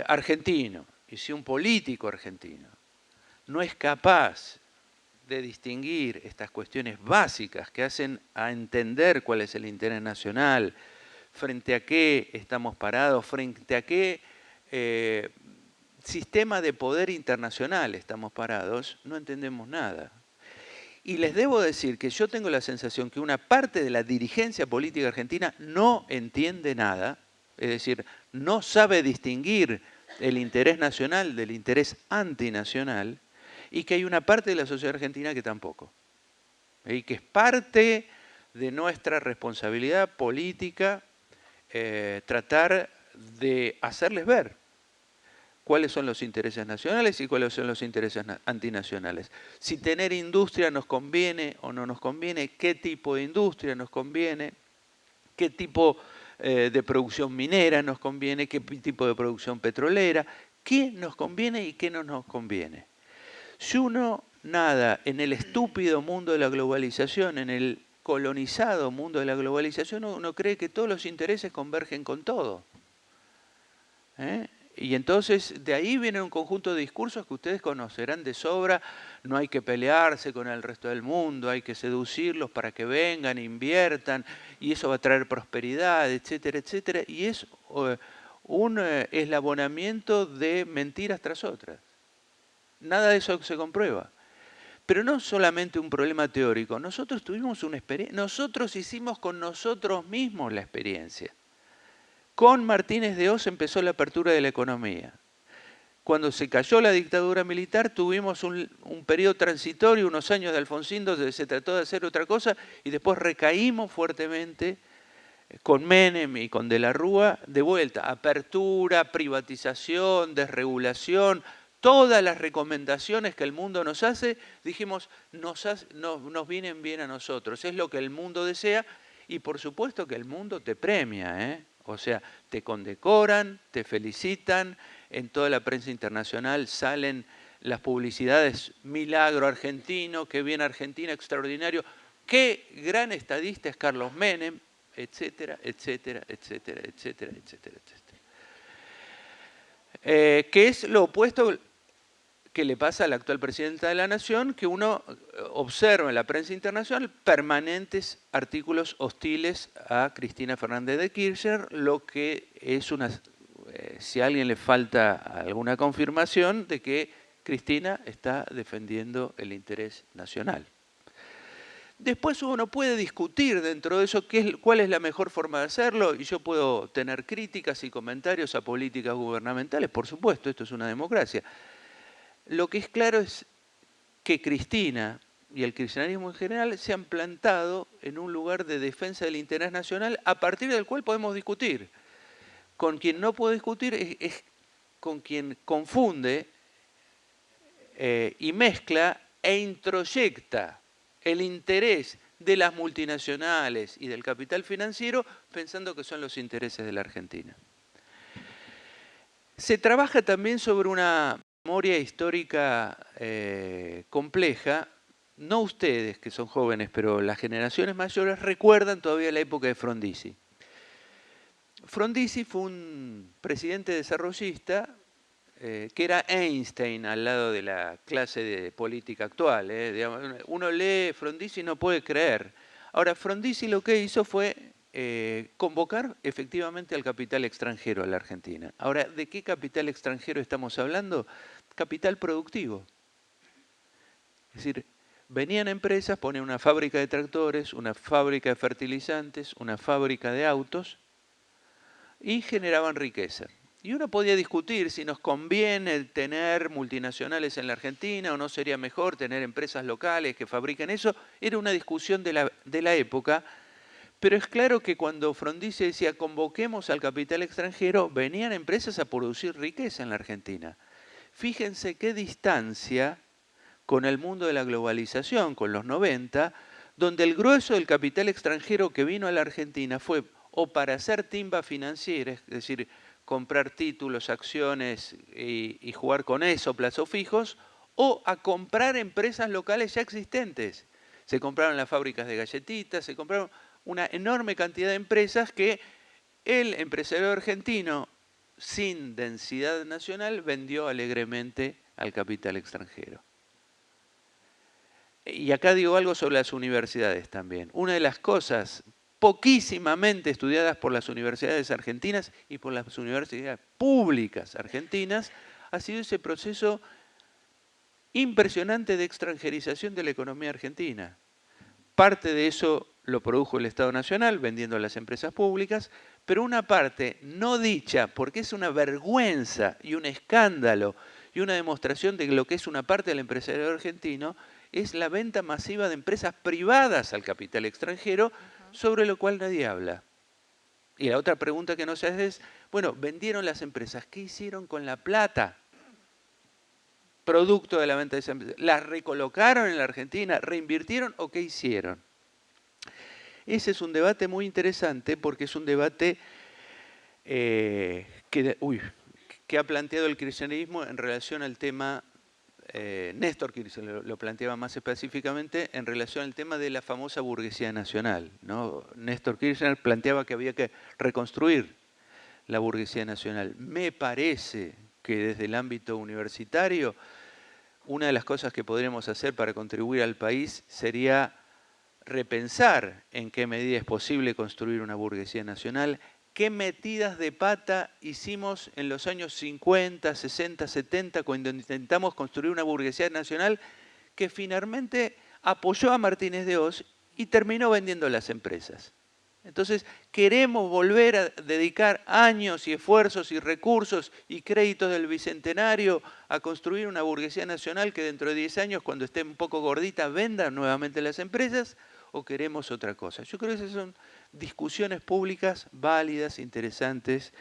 B: argentino y si un político argentino no es capaz de distinguir estas cuestiones básicas que hacen a entender cuál es el interés nacional, frente a qué estamos parados, frente a qué sistema de poder internacional estamos parados, no entendemos nada. Y les debo decir que yo tengo la sensación que una parte de la dirigencia política argentina no entiende nada, es decir, no sabe distinguir el interés nacional del interés antinacional, y que hay una parte de la sociedad argentina que tampoco. Y que es parte de nuestra responsabilidad política tratar de hacerles ver cuáles son los intereses nacionales y cuáles son los intereses antinacionales. Si tener industria nos conviene o no nos conviene, qué tipo de industria nos conviene, qué tipo de producción minera nos conviene, qué tipo de producción petrolera, qué nos conviene y qué no nos conviene. Si uno nada en el estúpido mundo de la globalización, en el colonizado mundo de la globalización, uno cree que todos los intereses convergen con todo. Y entonces de ahí viene un conjunto de discursos que ustedes conocerán de sobra. No hay que pelearse con el resto del mundo, hay que seducirlos para que vengan, inviertan, y eso va a traer prosperidad, etcétera, etcétera. Y es un eslabonamiento de mentiras tras otras. Nada de eso se comprueba. Pero no solamente un problema teórico, nosotros tuvimos una experiencia, nosotros hicimos con nosotros mismos la experiencia. Con Martínez de Hoz empezó la apertura de la economía. Cuando se cayó la dictadura militar tuvimos un periodo transitorio, unos años de Alfonsín, donde se trató de hacer otra cosa y después recaímos fuertemente con Menem y con De la Rúa de vuelta. Apertura, privatización, desregulación, todas las recomendaciones que el mundo nos hace, dijimos, nos vienen bien a nosotros. Es lo que el mundo desea y por supuesto que el mundo te premia, O sea, te condecoran, te felicitan, en toda la prensa internacional salen las publicidades, milagro argentino, qué bien Argentina, extraordinario, qué gran estadista es Carlos Menem, etcétera, etcétera, etcétera, etcétera, etcétera, etcétera. Que es lo opuesto que le pasa al actual presidente de la Nación, que uno observa en la prensa internacional permanentes artículos hostiles a Cristina Fernández de Kirchner, lo que es si a alguien le falta alguna confirmación de que Cristina está defendiendo el interés nacional. Después uno puede discutir dentro de eso cuál es la mejor forma de hacerlo, y yo puedo tener críticas y comentarios a políticas gubernamentales, por supuesto, esto es una democracia. Lo que es claro es que Cristina y el kirchnerismo en general se han plantado en un lugar de defensa del interés nacional a partir del cual podemos discutir. Con quien no puedo discutir es con quien confunde y mezcla e introyecta el interés de las multinacionales y del capital financiero pensando que son los intereses de la Argentina. Se trabaja también sobre una memoria histórica compleja. No ustedes, que son jóvenes, pero las generaciones mayores recuerdan todavía la época de Frondizi. Frondizi fue un presidente desarrollista que era Einstein al lado de la clase de política actual. Uno lee Frondizi y no puede creer. Ahora, Frondizi lo que hizo fue convocar efectivamente al capital extranjero a la Argentina. Ahora, ¿de qué capital extranjero estamos hablando? Capital productivo. Es decir, venían empresas, ponían una fábrica de tractores, una fábrica de fertilizantes, una fábrica de autos y generaban riqueza. Y uno podía discutir si nos conviene tener multinacionales en la Argentina o no sería mejor tener empresas locales que fabriquen eso. Era una discusión de la época, pero es claro que cuando Frondizi decía convoquemos al capital extranjero, venían empresas a producir riqueza en la Argentina. Fíjense qué distancia con el mundo de la globalización, con los 90, donde el grueso del capital extranjero que vino a la Argentina fue o para hacer timba financiera, es decir, comprar títulos, acciones y jugar con eso, plazos fijos, o a comprar empresas locales ya existentes. Se compraron las fábricas de galletitas, se compraron una enorme cantidad de empresas que el empresario argentino, sin densidad nacional, vendió alegremente al capital extranjero. Y acá digo algo sobre las universidades también. Una de las cosas poquísimamente estudiadas por las universidades argentinas y por las universidades públicas argentinas ha sido ese proceso impresionante de extranjerización de la economía argentina. Parte de eso lo produjo el Estado Nacional, vendiendo a las empresas públicas, pero una parte no dicha, porque es una vergüenza y un escándalo y una demostración de lo que es una parte del empresario argentino, es la venta masiva de empresas privadas al capital extranjero, sobre lo cual nadie habla. Y la otra pregunta que nos hace es, bueno, vendieron las empresas, ¿qué hicieron con la plata? Producto de la venta de esas empresas. ¿Las recolocaron en la Argentina? ¿Reinvirtieron o qué hicieron? Ese es un debate muy interesante porque es un debate que ha planteado el kirchnerismo en relación al tema, Néstor Kirchner lo planteaba más específicamente en relación al tema de la famosa burguesía nacional, ¿no? Néstor Kirchner planteaba que había que reconstruir la burguesía nacional. Me parece que desde el ámbito universitario, una de las cosas que podríamos hacer para contribuir al país sería repensar en qué medida es posible construir una burguesía nacional, qué metidas de pata hicimos en los años 50, 60, 70, cuando intentamos construir una burguesía nacional que finalmente apoyó a Martínez de Oz y terminó vendiendo las empresas. Entonces, queremos volver a dedicar años y esfuerzos y recursos y créditos del Bicentenario a construir una burguesía nacional que dentro de 10 años, cuando esté un poco gordita, venda nuevamente las empresas, o queremos otra cosa. Yo creo que esas son discusiones públicas válidas, interesantes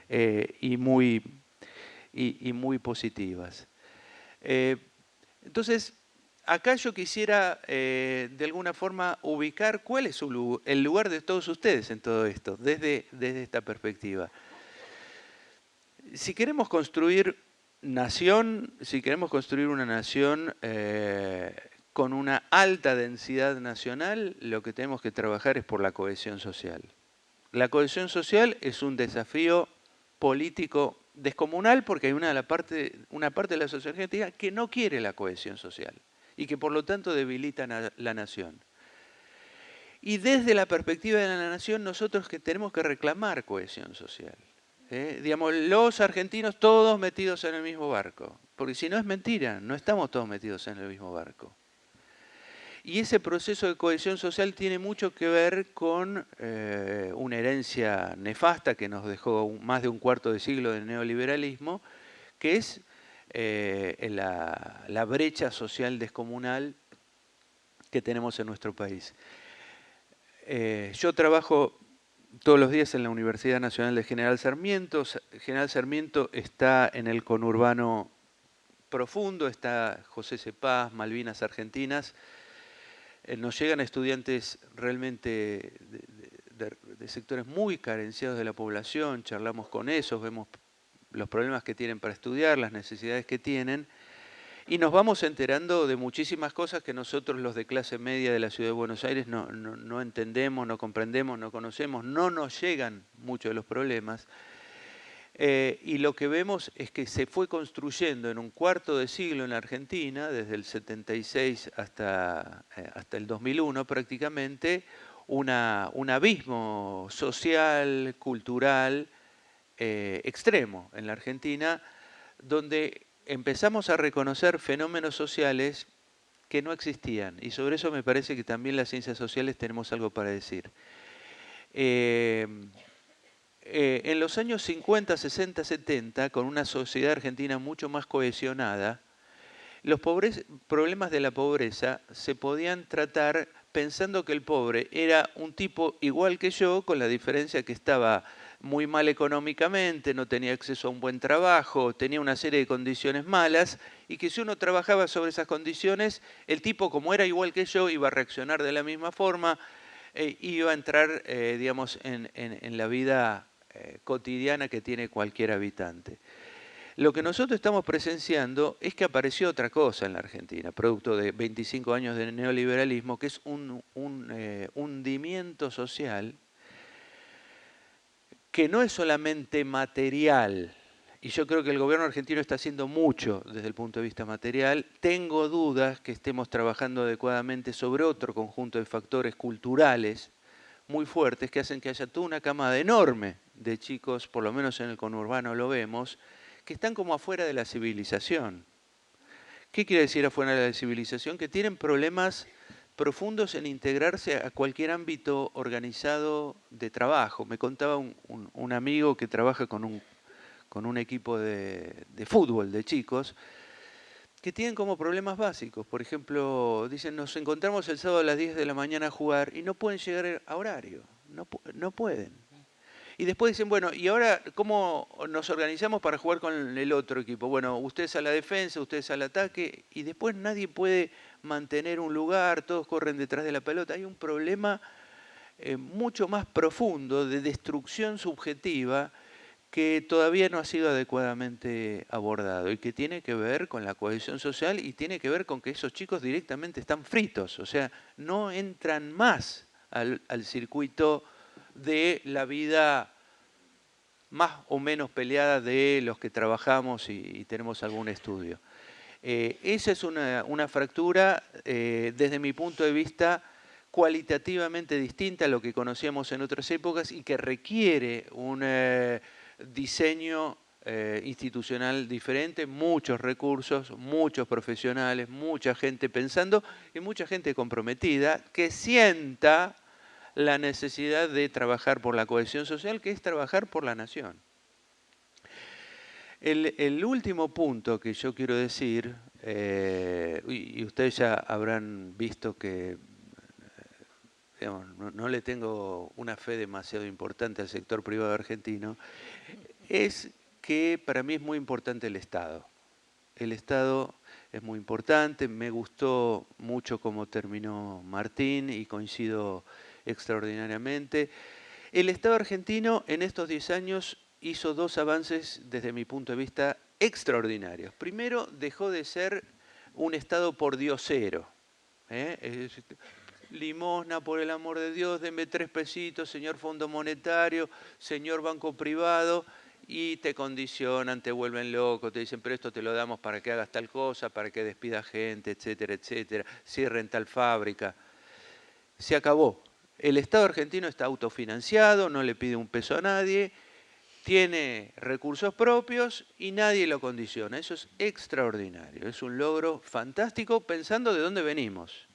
B: y muy positivas. Entonces, acá yo quisiera de alguna forma ubicar cuál es el lugar de todos ustedes en todo esto, desde esta perspectiva. Si queremos construir nación, si queremos construir una nación con una alta densidad nacional, lo que tenemos que trabajar es por la cohesión social. La cohesión social es un desafío político descomunal porque hay una parte de la sociedad argentina que no quiere la cohesión social y que por lo tanto debilita la nación. Y desde la perspectiva de la nación nosotros que tenemos que reclamar cohesión social. Digamos, los argentinos todos metidos en el mismo barco, porque si no es mentira, no estamos todos metidos en el mismo barco. Y ese proceso de cohesión social tiene mucho que ver con una herencia nefasta que nos dejó más de un cuarto de siglo del neoliberalismo, que es la brecha social descomunal que tenemos en nuestro país. Yo trabajo todos los días en la Universidad Nacional de General Sarmiento. General Sarmiento está en el conurbano profundo, está José C. Paz, Malvinas Argentinas. Nos llegan estudiantes realmente de sectores muy carenciados de la población, charlamos con esos, vemos los problemas que tienen para estudiar, las necesidades que tienen, y nos vamos enterando de muchísimas cosas que nosotros los de clase media de la Ciudad de Buenos Aires no entendemos, no comprendemos, no conocemos, no nos llegan muchos de los problemas. Y lo que vemos es que se fue construyendo en un cuarto de siglo en la Argentina, desde el 76 hasta el 2001 prácticamente, un abismo social, cultural, extremo en la Argentina, donde empezamos a reconocer fenómenos sociales que no existían. Y sobre eso me parece que también las ciencias sociales tenemos algo para decir. En los años 50, 60, 70, con una sociedad argentina mucho más cohesionada, los problemas de la pobreza se podían tratar pensando que el pobre era un tipo igual que yo, con la diferencia que estaba muy mal económicamente, no tenía acceso a un buen trabajo, tenía una serie de condiciones malas, y que si uno trabajaba sobre esas condiciones, el tipo, como era igual que yo, iba a reaccionar de la misma forma, iba a entrar, digamos, en la vida cotidiana que tiene cualquier habitante. Lo que nosotros estamos presenciando es que apareció otra cosa en la Argentina, producto de 25 años de neoliberalismo, que es un hundimiento social que no es solamente material, y yo creo que el gobierno argentino está haciendo mucho desde el punto de vista material. Tengo dudas que estemos trabajando adecuadamente sobre otro conjunto de factores culturales muy fuertes que hacen que haya toda una camada enorme de chicos, por lo menos en el conurbano lo vemos, que están como afuera de la civilización. ¿Qué quiere decir afuera de la civilización? Que tienen problemas profundos en integrarse a cualquier ámbito organizado de trabajo. Me contaba un amigo que trabaja con un equipo de fútbol de chicos, que tienen como problemas básicos. Por ejemplo, dicen, nos encontramos el sábado a las 10 de la mañana a jugar y no pueden llegar a horario. No pueden. Y después dicen, bueno, ¿y ahora cómo nos organizamos para jugar con el otro equipo? Bueno, ustedes a la defensa, ustedes al ataque, y después nadie puede mantener un lugar, todos corren detrás de la pelota. Hay un problema mucho más profundo de destrucción subjetiva que todavía no ha sido adecuadamente abordado y que tiene que ver con la cohesión social y tiene que ver con que esos chicos directamente están fritos, o sea, no entran más al circuito de la vida más o menos peleada de los que trabajamos y tenemos algún estudio. Esa es una fractura, desde mi punto de vista, cualitativamente distinta a lo que conocíamos en otras épocas y que requiere un diseño institucional diferente, muchos recursos, muchos profesionales, mucha gente pensando y mucha gente comprometida que sienta la necesidad de trabajar por la cohesión social, que es trabajar por la nación. El último punto que yo quiero decir, y ustedes ya habrán visto que digamos, no le tengo una fe demasiado importante al sector privado argentino, es que para mí es muy importante el Estado. El Estado es muy importante, me gustó mucho cómo terminó Martín y coincido extraordinariamente. El Estado argentino en estos 10 años hizo dos avances desde mi punto de vista extraordinarios. Primero, dejó de ser un Estado pordiosero. Limosna, por el amor de Dios, denme 3 pesitos, señor Fondo Monetario, señor Banco Privado, y te condicionan, te vuelven loco, te dicen, pero esto te lo damos para que hagas tal cosa, para que despidas gente, etcétera, etcétera, cierren tal fábrica. Se acabó. El Estado argentino está autofinanciado, no le pide un peso a nadie, tiene recursos propios y nadie lo condiciona. Eso es extraordinario, es un logro fantástico pensando de dónde venimos.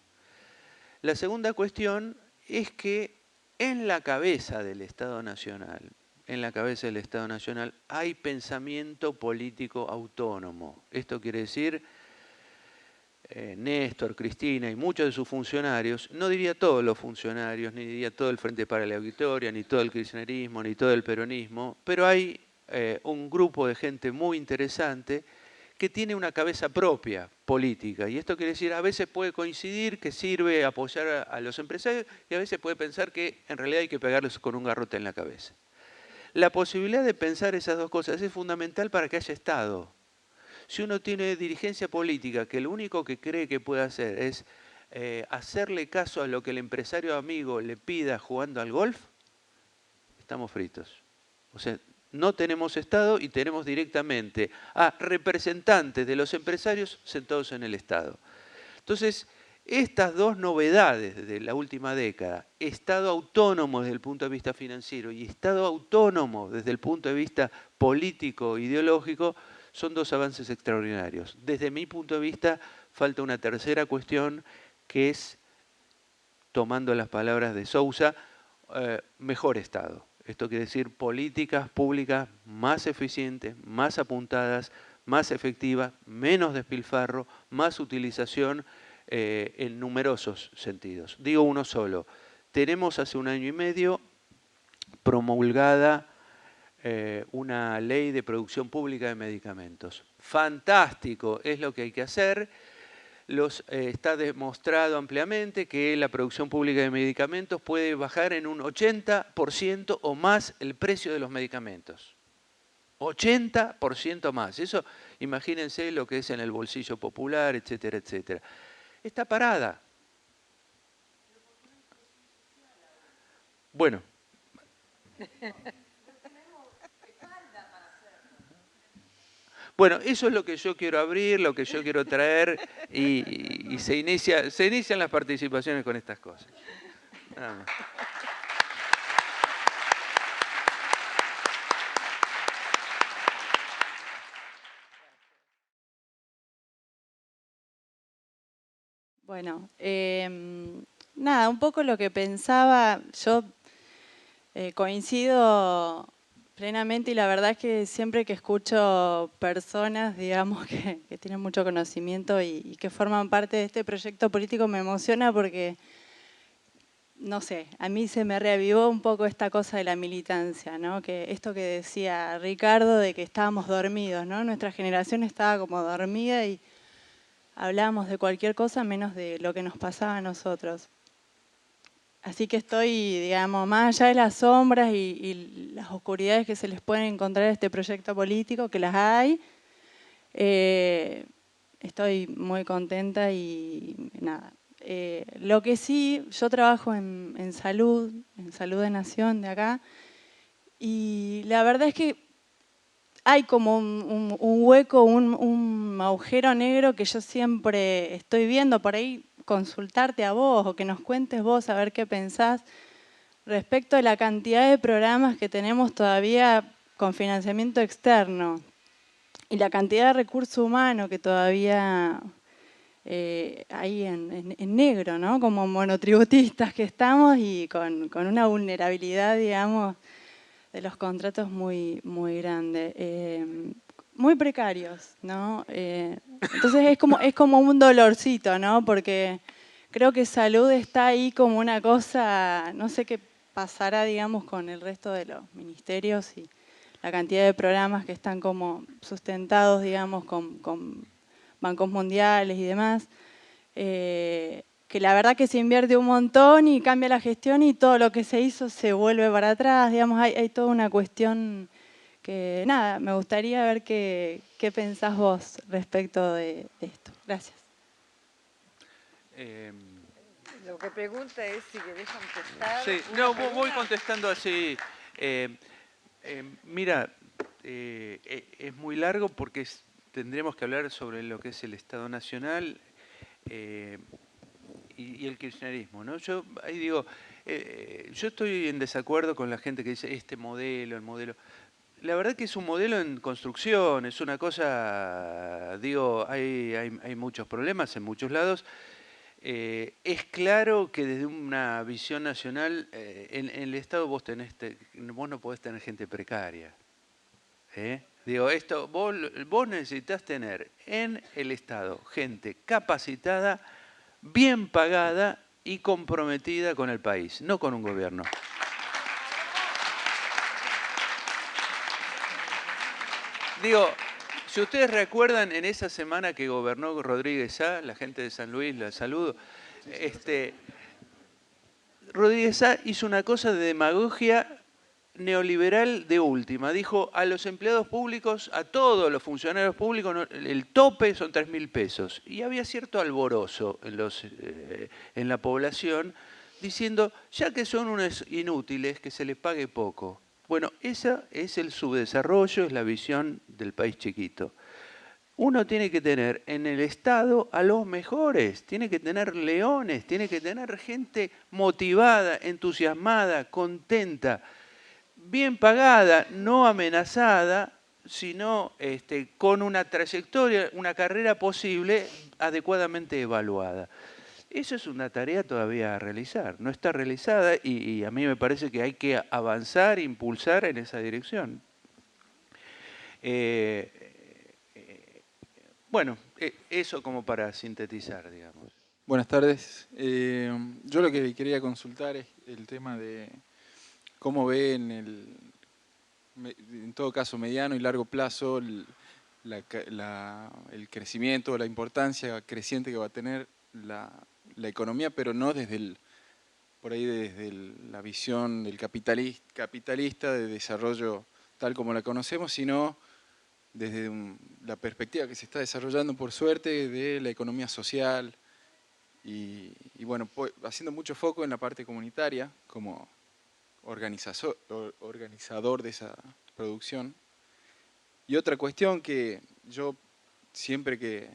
B: La segunda cuestión es que en la cabeza del Estado Nacional, hay pensamiento político autónomo. Esto quiere decir Néstor, Cristina y muchos de sus funcionarios, no diría todos los funcionarios, ni diría todo el Frente para la Victoria, ni todo el kirchnerismo, ni todo el peronismo, pero hay un grupo de gente muy interesante que tiene una cabeza propia política. Y esto quiere decir, a veces puede coincidir que sirve apoyar a los empresarios y a veces puede pensar que en realidad hay que pegarles con un garrote en la cabeza. La posibilidad de pensar esas dos cosas es fundamental para que haya Estado. Si uno tiene dirigencia política que lo único que cree que puede hacer es hacerle caso a lo que el empresario amigo le pida jugando al golf, estamos fritos. O sea, no tenemos Estado y tenemos directamente a representantes de los empresarios sentados en el Estado. Entonces, estas dos novedades de la última década, Estado autónomo desde el punto de vista financiero y Estado autónomo desde el punto de vista político, ideológico, son dos avances extraordinarios. Desde mi punto de vista, falta una tercera cuestión que es, tomando las palabras de Sousa, mejor Estado. Esto quiere decir políticas públicas más eficientes, más apuntadas, más efectivas, menos despilfarro, más utilización en numerosos sentidos. Digo uno solo. Tenemos hace un año y medio promulgada una ley de producción pública de medicamentos. Fantástico, es lo que hay que hacer. Está demostrado ampliamente que la producción pública de medicamentos puede bajar en un 80% o más el precio de los medicamentos. 80% más. Eso, imagínense lo que es en el bolsillo popular, etcétera, etcétera. Está parada. Bueno. Bueno, eso es lo que yo quiero abrir, lo que yo quiero traer y se inician las participaciones con estas cosas. Nada más.
C: Bueno, nada, un poco lo que pensaba, yo coincido plenamente y la verdad es que siempre que escucho personas, digamos, que tienen mucho conocimiento y que forman parte de este proyecto político me emociona porque, no sé, a mí se me reavivó un poco esta cosa de la militancia, ¿no? Que esto que decía Ricardo de que estábamos dormidos, ¿no? Nuestra generación estaba como dormida y hablábamos de cualquier cosa menos de lo que nos pasaba a nosotros. Así que estoy, digamos, más allá de las sombras y las oscuridades que se les pueden encontrar a este proyecto político, que las hay, estoy muy contenta y nada. Lo que sí, yo trabajo en salud de Nación de acá, y la verdad es que hay como un hueco, un agujero negro que yo siempre estoy viendo por ahí, consultarte a vos o que nos cuentes vos a ver qué pensás respecto a la cantidad de programas que tenemos todavía con financiamiento externo y la cantidad de recurso humano que todavía hay en negro, ¿no? Como monotributistas que estamos y con una vulnerabilidad, digamos, de los contratos muy, muy grande. Muy precarios, ¿no? Entonces es como un dolorcito, ¿no? Porque creo que salud está ahí como una cosa, no sé qué pasará, digamos, con el resto de los ministerios y la cantidad de programas que están como sustentados, digamos, con bancos mundiales y demás. Que la verdad que se invierte un montón y cambia la gestión y todo lo que se hizo se vuelve para atrás, digamos, hay toda una cuestión que, nada, me gustaría ver qué pensás vos respecto de esto. Gracias.
A: Lo que pregunta es si querés contestar.
B: Sí, no, voy contestando así. Mira, es muy largo porque tendremos que hablar sobre lo que es el Estado Nacional y el kirchnerismo, ¿no? Yo ahí digo, yo estoy en desacuerdo con la gente que dice este modelo, el modelo. La verdad que es un modelo en construcción, es una cosa, digo, hay muchos problemas en muchos lados. Es claro que desde una visión nacional, en el Estado vos no podés tener gente precaria. Digo, vos necesitas tener en el Estado gente capacitada, bien pagada y comprometida con el país, no con un gobierno. Digo, si ustedes recuerdan en esa semana que gobernó Rodríguez Sá, la gente de San Luis, la saludo, Rodríguez Sá hizo una cosa de demagogia neoliberal de última. Dijo a los empleados públicos, a todos los funcionarios públicos, el tope son 3.000 pesos. Y había cierto alborozo en la población diciendo, ya que son unos inútiles, que se les pague poco. Bueno, ese es el subdesarrollo, es la visión del país chiquito. Uno tiene que tener en el Estado a los mejores, tiene que tener leones, tiene que tener gente motivada, entusiasmada, contenta, bien pagada, no amenazada, sino con una trayectoria, una carrera posible adecuadamente evaluada. Eso es una tarea todavía a realizar, no está realizada y a mí me parece que hay que avanzar, impulsar en esa dirección. Bueno, eso como para sintetizar, digamos.
D: Buenas tardes. Yo lo que quería consultar es el tema de cómo ven en todo caso mediano y largo plazo, el crecimiento, la importancia creciente que va a tener la economía, pero no desde por ahí desde la visión del capitalista de desarrollo tal como la conocemos, sino desde la perspectiva que se está desarrollando, por suerte, de la economía social y bueno, haciendo mucho foco en la parte comunitaria como organizador de esa producción. Y otra cuestión que yo siempre que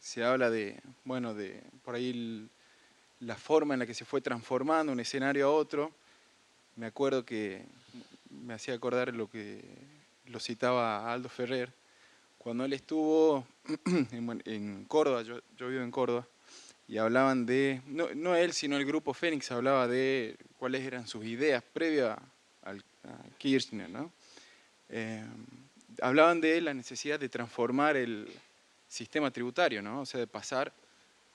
D: se habla de, bueno, de por ahí la forma en la que se fue transformando un escenario a otro, me acuerdo que me hacía acordar lo que lo citaba Aldo Ferrer, cuando él estuvo en Córdoba, yo vivo en Córdoba, y hablaban de, no él, sino el grupo Fénix, hablaba de cuáles eran sus ideas previas a Kirchner, ¿no? Hablaban de la necesidad de transformar el sistema tributario, ¿no? O sea, de pasar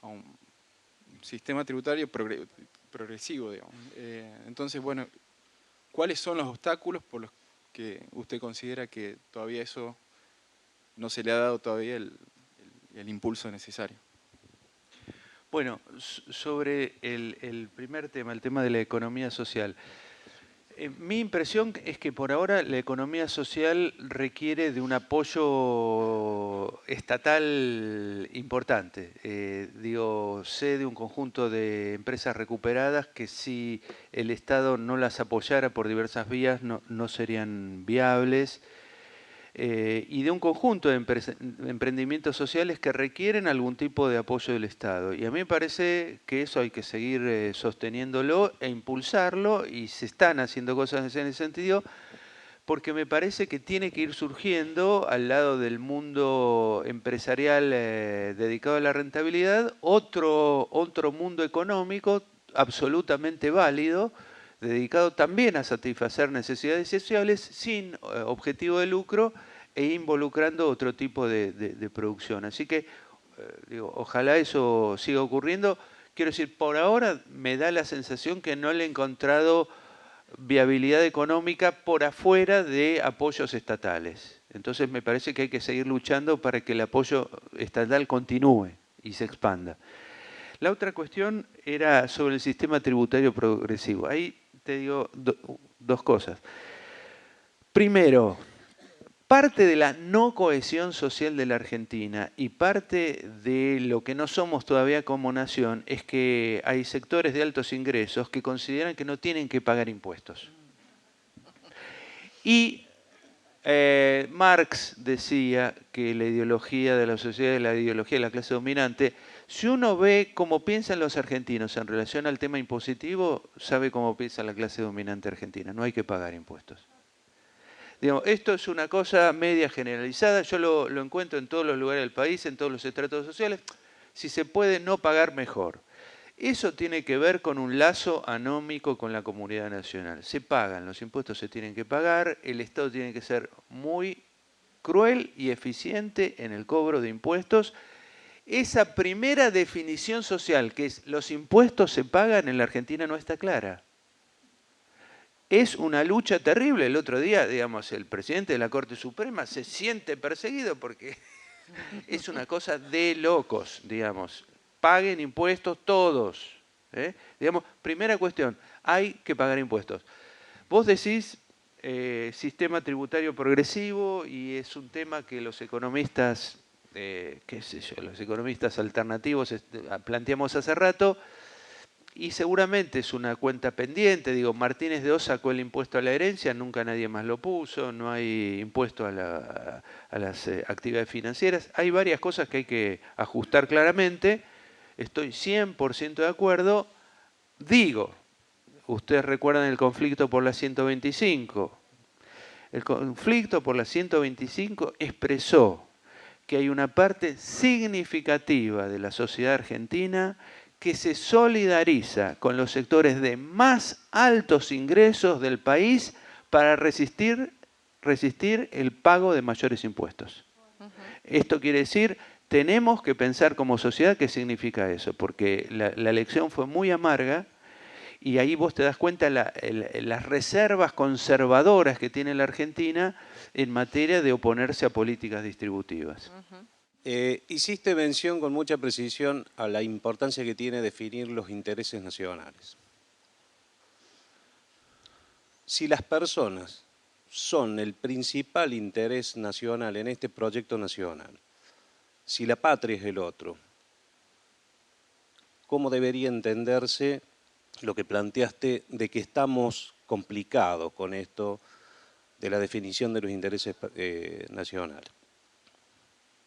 D: a un sistema tributario progresivo, digamos. Entonces, bueno, ¿cuáles son los obstáculos por los que usted considera que todavía eso no se le ha dado todavía el impulso necesario?
B: Bueno, sobre el primer tema, el tema de la economía social. Mi impresión es que por ahora la economía social requiere de un apoyo estatal importante. Sé de un conjunto de empresas recuperadas que si el Estado no las apoyara por diversas vías no serían viables. Y de un conjunto de emprendimientos sociales que requieren algún tipo de apoyo del Estado. Y a mí me parece que eso hay que seguir sosteniéndolo e impulsarlo, y se están haciendo cosas en ese sentido, porque me parece que tiene que ir surgiendo al lado del mundo empresarial dedicado a la rentabilidad, otro mundo económico absolutamente válido, dedicado también a satisfacer necesidades sociales sin objetivo de lucro e involucrando otro tipo de producción. Así que, ojalá eso siga ocurriendo. Quiero decir, por ahora me da la sensación que no le he encontrado viabilidad económica por afuera de apoyos estatales. Entonces me parece que hay que seguir luchando para que el apoyo estatal continúe y se expanda. La otra cuestión era sobre el sistema tributario progresivo. Ahí te digo dos cosas. Primero, parte de la no cohesión social de la Argentina y parte de lo que no somos todavía como nación es que hay sectores de altos ingresos que consideran que no tienen que pagar impuestos. Y Marx decía que la ideología de la sociedad es la ideología de la clase dominante. Si uno ve cómo piensan los argentinos en relación al tema impositivo, sabe cómo piensa la clase dominante argentina. No hay que pagar impuestos. Digamos, esto es una cosa media generalizada. Yo lo encuentro en todos los lugares del país, en todos los estratos sociales. Si se puede no pagar, mejor. Eso tiene que ver con un lazo anómico con la comunidad nacional. Se pagan, los impuestos se tienen que pagar, el Estado tiene que ser muy cruel y eficiente en el cobro de impuestos. Esa primera definición social, que es los impuestos se pagan, en la Argentina no está clara. Es una lucha terrible. El otro día, digamos, el presidente de la Corte Suprema se siente perseguido porque es una cosa de locos, digamos. Paguen impuestos todos. Digamos, primera cuestión, hay que pagar impuestos. Vos decís sistema tributario progresivo y es un tema que los economistas, qué sé yo, los economistas alternativos planteamos hace rato y seguramente es una cuenta pendiente. Digo, Martínez de Oz sacó el impuesto a la herencia, nunca nadie más lo puso, no hay impuesto a las actividades financieras. Hay varias cosas que hay que ajustar claramente. Estoy 100% de acuerdo. Digo, ustedes recuerdan el conflicto por la 125. El conflicto por la 125 expresó que hay una parte significativa de la sociedad argentina que se solidariza con los sectores de más altos ingresos del país para resistir el pago de mayores impuestos. Esto quiere decir, tenemos que pensar como sociedad qué significa eso, porque la elección fue muy amarga y ahí vos te das cuenta las reservas conservadoras que tiene la Argentina en materia de oponerse a políticas distributivas.
E: Hiciste mención con mucha precisión a la importancia que tiene definir los intereses nacionales. Si las personas son el principal interés nacional en este proyecto nacional, si la patria es el otro, ¿cómo debería entenderse lo que planteaste de que estamos complicados con esto de la definición de los intereses nacionales?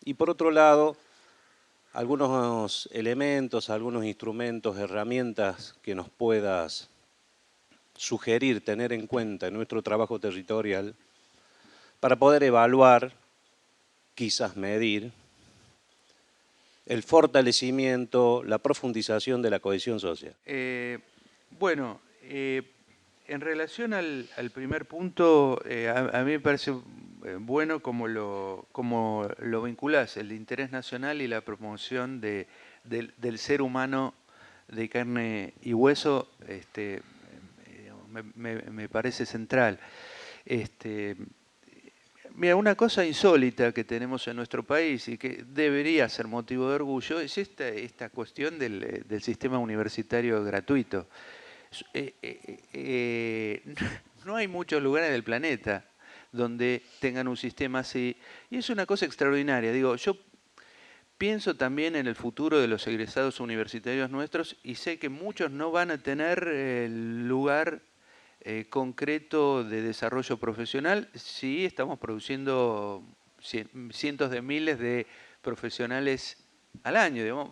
E: Y por otro lado, algunos elementos, algunos instrumentos, herramientas que nos puedas sugerir, tener en cuenta en nuestro trabajo territorial para poder evaluar, quizás medir, el fortalecimiento, la profundización de la cohesión social.
B: Bueno, en relación al primer punto, a mí me parece bueno como lo vinculás, el interés nacional y la promoción del ser humano de carne y hueso, me parece central. Mira, una cosa insólita que tenemos en nuestro país y que debería ser motivo de orgullo es esta cuestión del sistema universitario gratuito. No hay muchos lugares del planeta donde tengan un sistema así, y es una cosa extraordinaria. Digo, yo pienso también en el futuro de los egresados universitarios nuestros y sé que muchos no van a tener el lugar concreto de desarrollo profesional si estamos produciendo cientos de miles de profesionales al año. Digamos,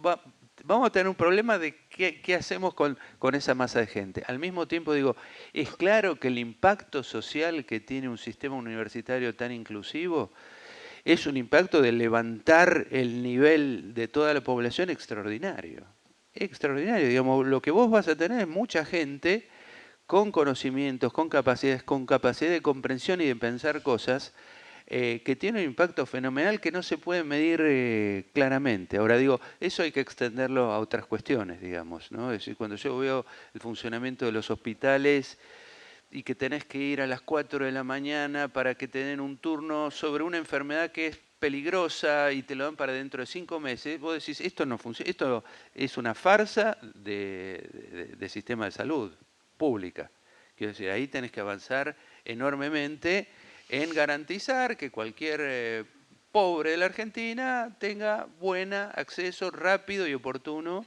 B: vamos a tener un problema de qué hacemos con esa masa de gente. Al mismo tiempo digo, es claro que el impacto social que tiene un sistema universitario tan inclusivo es un impacto de levantar el nivel de toda la población extraordinario. Extraordinario, digamos, lo que vos vas a tener es mucha gente con conocimientos, con capacidad de comprensión y de pensar cosas que tiene un impacto fenomenal que no se puede medir claramente. Ahora digo, eso hay que extenderlo a otras cuestiones, digamos, ¿no? Es decir, cuando yo veo el funcionamiento de los hospitales y que tenés que ir a las 4 de la mañana para que te den un turno sobre una enfermedad que es peligrosa y te lo dan para dentro de 5 meses, vos decís, esto no funciona, esto es una farsa de sistema de salud pública. Quiero decir, ahí tenés que avanzar enormemente en garantizar que cualquier pobre de la Argentina tenga buen acceso rápido y oportuno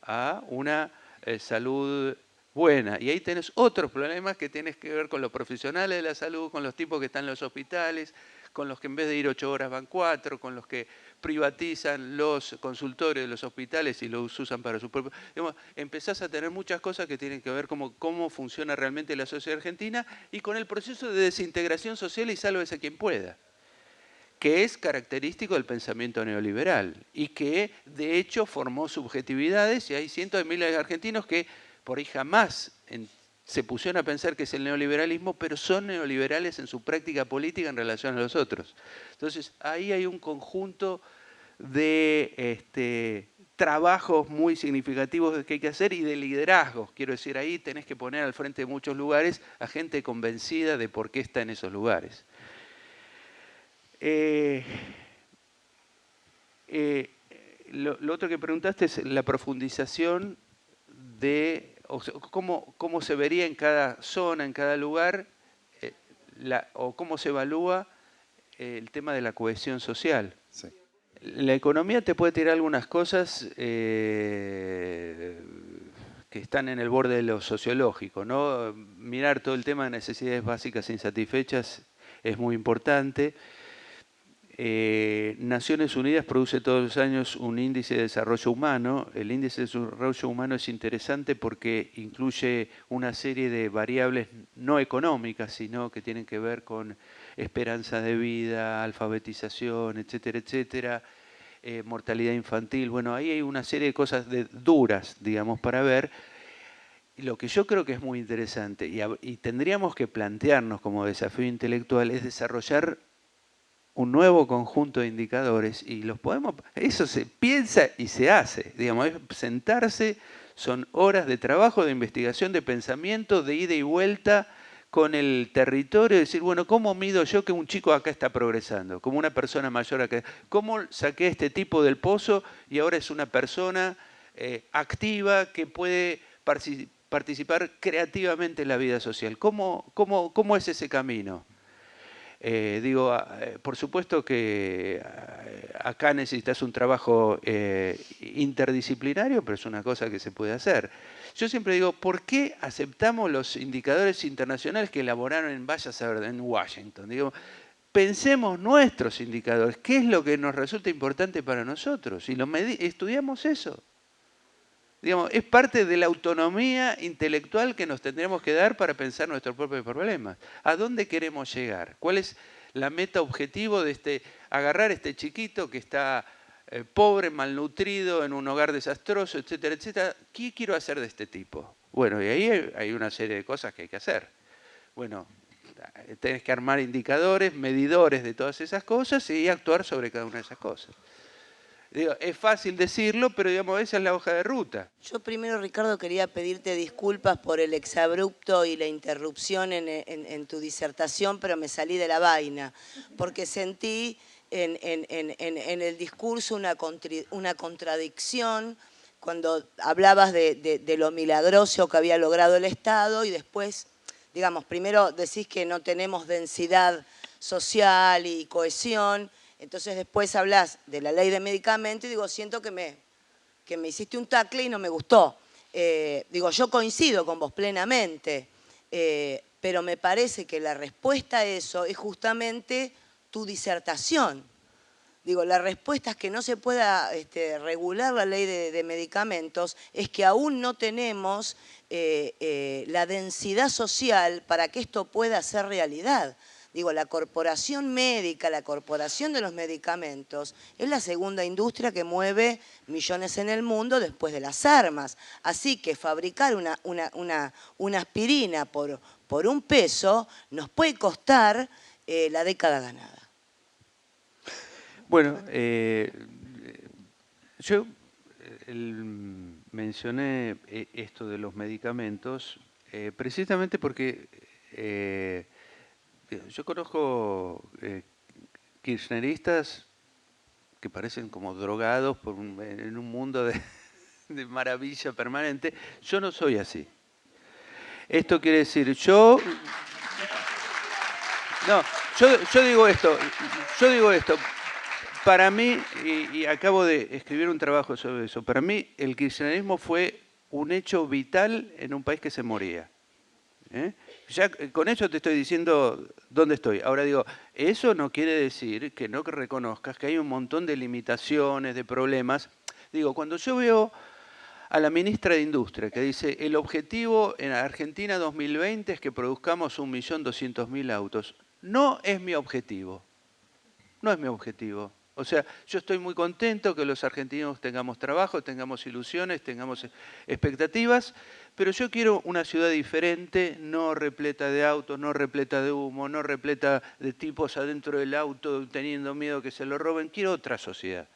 B: a una salud buena. Y ahí tenés otros problemas que tienes que ver con los profesionales de la salud, con los tipos que están en los hospitales, con los que en vez de ir 8 horas van 4, con los que privatizan los consultorios de los hospitales y los usan para su propio... Digamos, empezás a tener muchas cosas que tienen que ver con cómo funciona realmente la sociedad argentina y con el proceso de desintegración social y sálvese quien pueda, que es característico del pensamiento neoliberal y que de hecho formó subjetividades, y hay cientos de miles de argentinos que por ahí jamás se pusieron a pensar que es el neoliberalismo, pero son neoliberales en su práctica política en relación a los otros. Entonces, ahí hay un conjunto de trabajos muy significativos que hay que hacer y de liderazgos. Quiero decir, ahí tenés que poner al frente de muchos lugares a gente convencida de por qué está en esos lugares. Lo otro que preguntaste es la profundización de o sea, cómo se vería en cada zona, en cada lugar, o cómo se evalúa el tema de la cohesión social.
D: Sí.
B: La economía te puede tirar algunas cosas que están en el borde de lo sociológico, ¿no? Mirar todo el tema de necesidades básicas insatisfechas es muy importante. Naciones Unidas produce todos los años un índice de desarrollo humano. El índice de desarrollo humano es interesante porque incluye una serie de variables no económicas, sino que tienen que ver con esperanza de vida, alfabetización, etcétera, etcétera, mortalidad infantil. Bueno, ahí hay una serie de cosas duras, digamos, para ver. Lo que yo creo que es muy interesante y tendríamos que plantearnos como desafío intelectual es desarrollar un nuevo conjunto de indicadores y los podemos, eso se piensa y se hace, digamos, es sentarse, son horas de trabajo, de investigación, de pensamiento, de ida y vuelta con el territorio, decir, bueno, ¿cómo mido yo que un chico acá está progresando? Como una persona mayor acá, ¿cómo saqué a este tipo del pozo y ahora es una persona activa que puede participar creativamente en la vida social? ¿Cómo es ese camino? Por supuesto que acá necesitas un trabajo interdisciplinario, pero es una cosa que se puede hacer. Yo siempre digo, ¿por qué aceptamos los indicadores internacionales que elaboraron en Washington? Digo, pensemos nuestros indicadores, ¿qué es lo que nos resulta importante para nosotros? Y estudiamos eso. Digamos, es parte de la autonomía intelectual que nos tendremos que dar para pensar nuestros propios problemas. ¿A dónde queremos llegar? ¿Cuál es la meta objetivo de agarrar a este chiquito que está pobre, malnutrido, en un hogar desastroso, etcétera, etcétera? ¿Qué quiero hacer de este tipo? Bueno, y ahí hay una serie de cosas que hay que hacer. Bueno, tenés que armar indicadores, medidores de todas esas cosas y actuar sobre cada una de esas cosas. Digo, es fácil decirlo, pero digamos, esa es la hoja de ruta.
F: Yo primero, Ricardo, quería pedirte disculpas por el exabrupto y la interrupción en tu disertación, pero me salí de la vaina, porque sentí en el discurso una contradicción cuando hablabas de lo milagroso que había logrado el Estado y después, digamos, primero decís que no tenemos densidad social y cohesión. Entonces después hablas de la ley de medicamentos y digo, siento que me hiciste un tacle y no me gustó. Digo, yo coincido con vos plenamente, pero me parece que la respuesta a eso es justamente tu disertación. Digo, la respuesta es que no se pueda regular la ley de medicamentos, es que aún no tenemos la densidad social para que esto pueda ser realidad. Digo, la corporación médica, la corporación de los medicamentos, es la segunda industria que mueve millones en el mundo después de las armas. Así que fabricar una aspirina por $1 nos puede costar la década ganada.
B: Bueno, yo mencioné esto de los medicamentos precisamente porque yo conozco kirchneristas que parecen como drogados en un mundo de maravilla permanente. Yo no soy así. Esto quiere decir, yo digo esto, para mí, y acabo de escribir un trabajo sobre eso, para mí el kirchnerismo fue un hecho vital en un país que se moría. Ya con eso te estoy diciendo dónde estoy. Ahora digo, eso no quiere decir que no reconozcas que hay un montón de limitaciones, de problemas. Digo, cuando yo veo a la ministra de Industria que dice el objetivo en Argentina 2020 es que produzcamos 1.200.000 autos, no es mi objetivo. No es mi objetivo. O sea, yo estoy muy contento que los argentinos tengamos trabajo, tengamos ilusiones, tengamos expectativas, pero yo quiero una ciudad diferente, no repleta de autos, no repleta de humo, no repleta de tipos adentro del auto teniendo miedo que se lo roben. Quiero otra sociedad.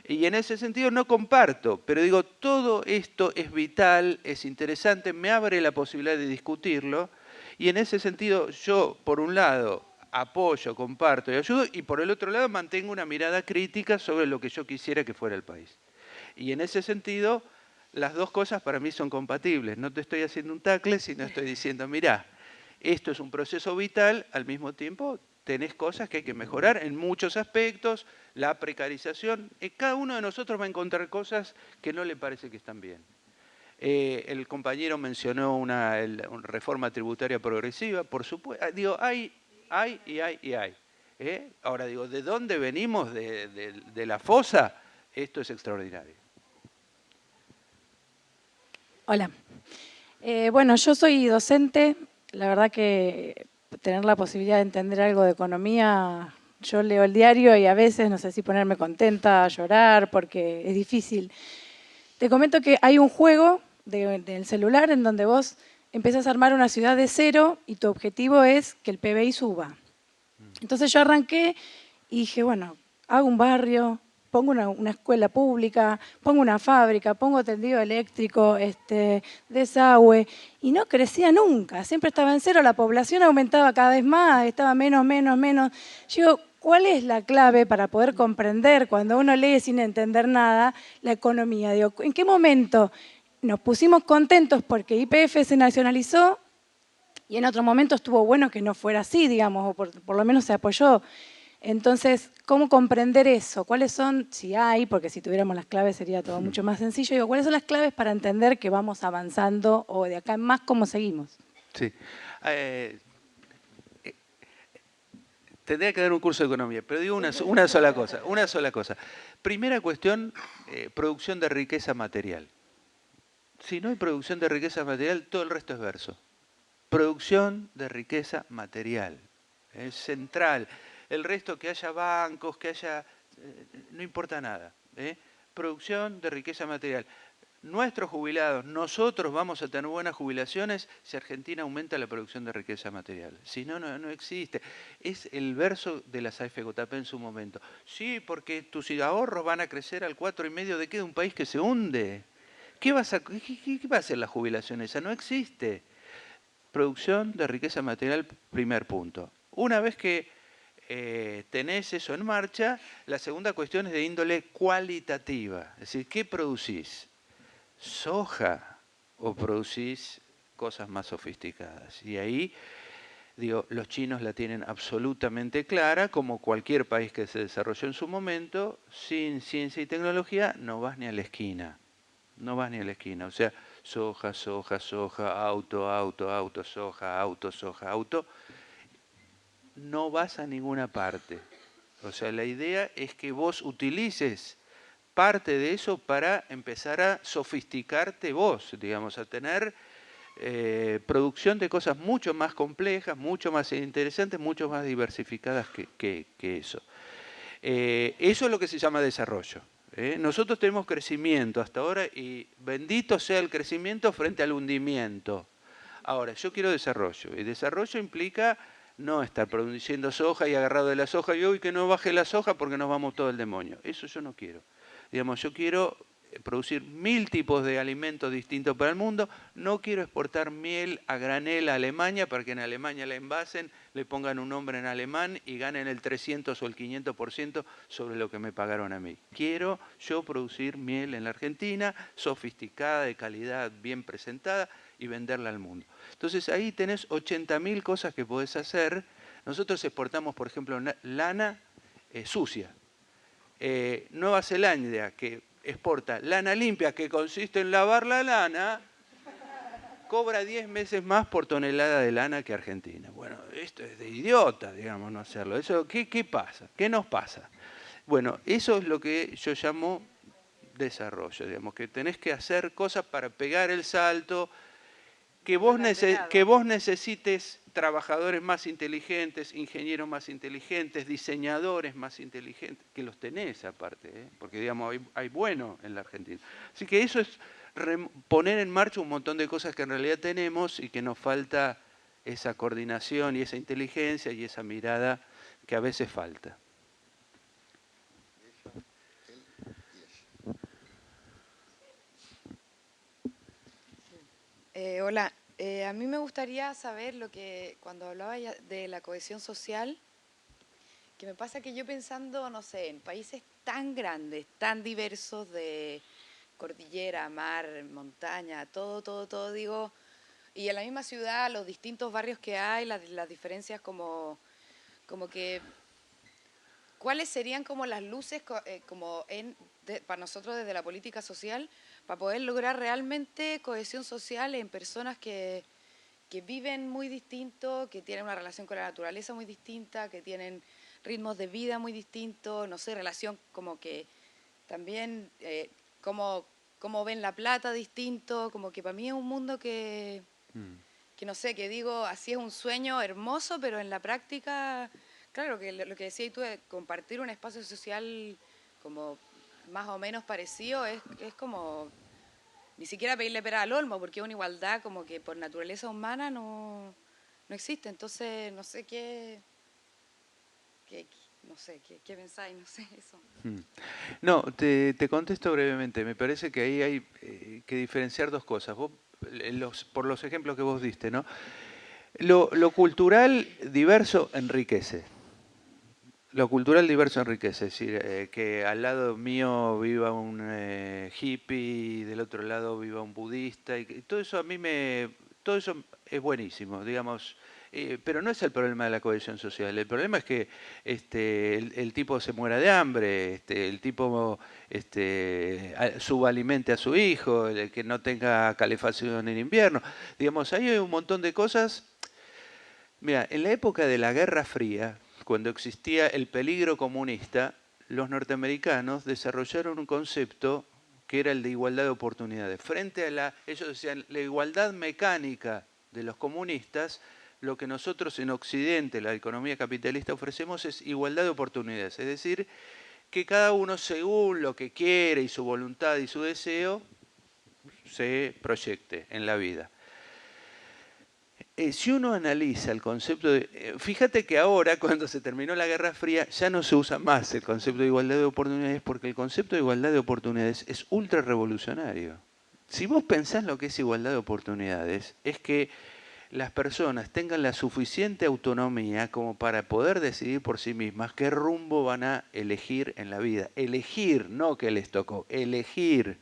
B: Y en ese sentido no comparto, pero digo, todo esto es vital, es interesante, me abre la posibilidad de discutirlo, y en ese sentido yo, por un lado, apoyo, comparto y ayudo, y por el otro lado mantengo una mirada crítica sobre lo que yo quisiera que fuera el país. Y en ese sentido, las dos cosas para mí son compatibles. No te estoy haciendo un tacle, sino estoy diciendo, mirá, esto es un proceso vital, al mismo tiempo tenés cosas que hay que mejorar en muchos aspectos, la precarización, cada uno de nosotros va a encontrar cosas que no le parece que están bien. El compañero mencionó una reforma tributaria progresiva, por supuesto, digo, hay. Ahora digo, ¿de dónde venimos? De la fosa. Esto es extraordinario.
G: Hola. Bueno, yo soy docente. La verdad que tener la posibilidad de entender algo de economía, yo leo el diario y a veces no sé si ponerme contenta, llorar, porque es difícil. Te comento que hay un juego del celular en donde vos empezás a armar una ciudad de cero y tu objetivo es que el PBI suba. Entonces yo arranqué Y dije, bueno, hago un barrio, pongo una escuela pública, pongo una fábrica, pongo tendido eléctrico, desagüe, y no crecía nunca, siempre estaba en cero, la población aumentaba cada vez más, estaba menos. Yo digo, ¿cuál es la clave para poder comprender, cuando uno lee sin entender nada, la economía? Digo, ¿en qué momento nos pusimos contentos porque YPF se nacionalizó y en otro momento estuvo bueno que no fuera así, digamos, o por lo menos se apoyó? Entonces, ¿cómo comprender eso? ¿Cuáles son, si hay, porque si tuviéramos las claves sería todo mucho más sencillo, digo, ¿cuáles son las claves para entender que vamos avanzando o de acá en más cómo seguimos?
B: Sí. Tendría que dar un curso de economía, pero digo una sola cosa. Primera cuestión, producción de riqueza material. Si no hay producción de riqueza material, todo el resto es verso. Producción de riqueza material. Es central. El resto, que haya bancos, que haya... no importa nada. Producción de riqueza material. Nuestros jubilados, nosotros vamos a tener buenas jubilaciones si Argentina aumenta la producción de riqueza material. Si no, no existe. Es el verso de la AFJP en su momento. Sí, porque tus ahorros van a crecer al 4,5%. ¿De qué? De un país que se hunde. ¿Qué va a hacer la jubilación esa? No existe. Producción de riqueza material, primer punto. Una vez que tenés eso en marcha, la segunda cuestión es de índole cualitativa. Es decir, ¿qué producís? ¿Soja o producís cosas más sofisticadas? Y ahí, digo, los chinos la tienen absolutamente clara, como cualquier país que se desarrolló en su momento, sin ciencia y tecnología no vas ni a la esquina. No vas ni a la esquina. O sea, soja, auto, soja, auto. No vas a ninguna parte. O sea, la idea es que vos utilices parte de eso para empezar a sofisticarte vos, digamos, a tener producción de cosas mucho más complejas, mucho más interesantes, mucho más diversificadas que eso. Eso es lo que se llama desarrollo. Nosotros tenemos crecimiento hasta ahora y bendito sea el crecimiento frente al hundimiento. Ahora, yo quiero desarrollo y desarrollo implica no estar produciendo soja y agarrado de la soja y hoy que no baje la soja porque nos vamos todo el demonio. Eso yo no quiero. Digamos, yo quiero producir 1000 tipos de alimentos distintos para el mundo. No quiero exportar miel a granel a Alemania para que en Alemania la envasen, le pongan un nombre en alemán y ganen el 300 o el 500% sobre lo que me pagaron a mí. Quiero yo producir miel en la Argentina, sofisticada, de calidad, bien presentada y venderla al mundo. Entonces ahí tenés 80.000 cosas que podés hacer. Nosotros exportamos, por ejemplo, lana sucia. Nueva Zelanda, que exporta lana limpia, que consiste en lavar la lana, cobra 10 veces más por tonelada de lana que Argentina. Bueno, esto es de idiota, digamos, no hacerlo. Eso, ¿qué pasa? ¿Qué nos pasa? Bueno, eso es lo que yo llamo desarrollo, digamos, que tenés que hacer cosas para pegar el salto, que vos necesites trabajadores más inteligentes, ingenieros más inteligentes, diseñadores más inteligentes, que los tenés aparte, porque digamos hay bueno en la Argentina. Así que eso es poner en marcha un montón de cosas que en realidad tenemos y que nos falta esa coordinación y esa inteligencia y esa mirada que a veces falta.
H: Hola, a mí me gustaría saber lo que, cuando hablaba ya de la cohesión social, que me pasa que yo pensando, no sé, en países tan grandes, tan diversos de cordillera, mar, montaña, todo, digo, y en la misma ciudad, los distintos barrios que hay, las diferencias como que, ¿cuáles serían como las luces para nosotros desde la política social para poder lograr realmente cohesión social en personas que viven muy distinto, que tienen una relación con la naturaleza muy distinta, que tienen ritmos de vida muy distintos, no sé, relación como que también cómo ven la plata distinto, como que para mí es un mundo que no sé, que digo, así es un sueño hermoso, pero en la práctica, claro, que lo que decías tú de compartir un espacio social como más o menos parecido es como ni siquiera pedirle pera al olmo, porque es una igualdad como que por naturaleza humana no existe. Entonces, no sé no sé, ¿qué pensáis? No sé, eso.
B: No, te contesto brevemente. Me parece que ahí hay que diferenciar dos cosas. Por los ejemplos que vos diste, ¿no? Lo cultural diverso enriquece. Lo cultural diverso enriquece, es decir, que al lado mío viva un hippie, del otro lado viva un budista, y todo eso todo eso es buenísimo, digamos, pero no es el problema de la cohesión social. El problema es que el tipo se muera de hambre, el tipo subalimente a su hijo, el que no tenga calefacción en invierno. Digamos, ahí hay un montón de cosas. Mira, en la época de la Guerra Fría, cuando existía el peligro comunista, los norteamericanos desarrollaron un concepto que era el de igualdad de oportunidades. Frente a ellos decían, la igualdad mecánica de los comunistas, lo que nosotros en Occidente, la economía capitalista, ofrecemos es igualdad de oportunidades. Es decir, que cada uno según lo que quiere y su voluntad y su deseo, se proyecte en la vida. Si uno analiza el concepto de... fíjate que ahora, cuando se terminó la Guerra Fría, ya no se usa más el concepto de igualdad de oportunidades porque el concepto de igualdad de oportunidades es ultra revolucionario. Si vos pensás lo que es igualdad de oportunidades, es que las personas tengan la suficiente autonomía como para poder decidir por sí mismas qué rumbo van a elegir en la vida. Elegir, no que les tocó, elegir.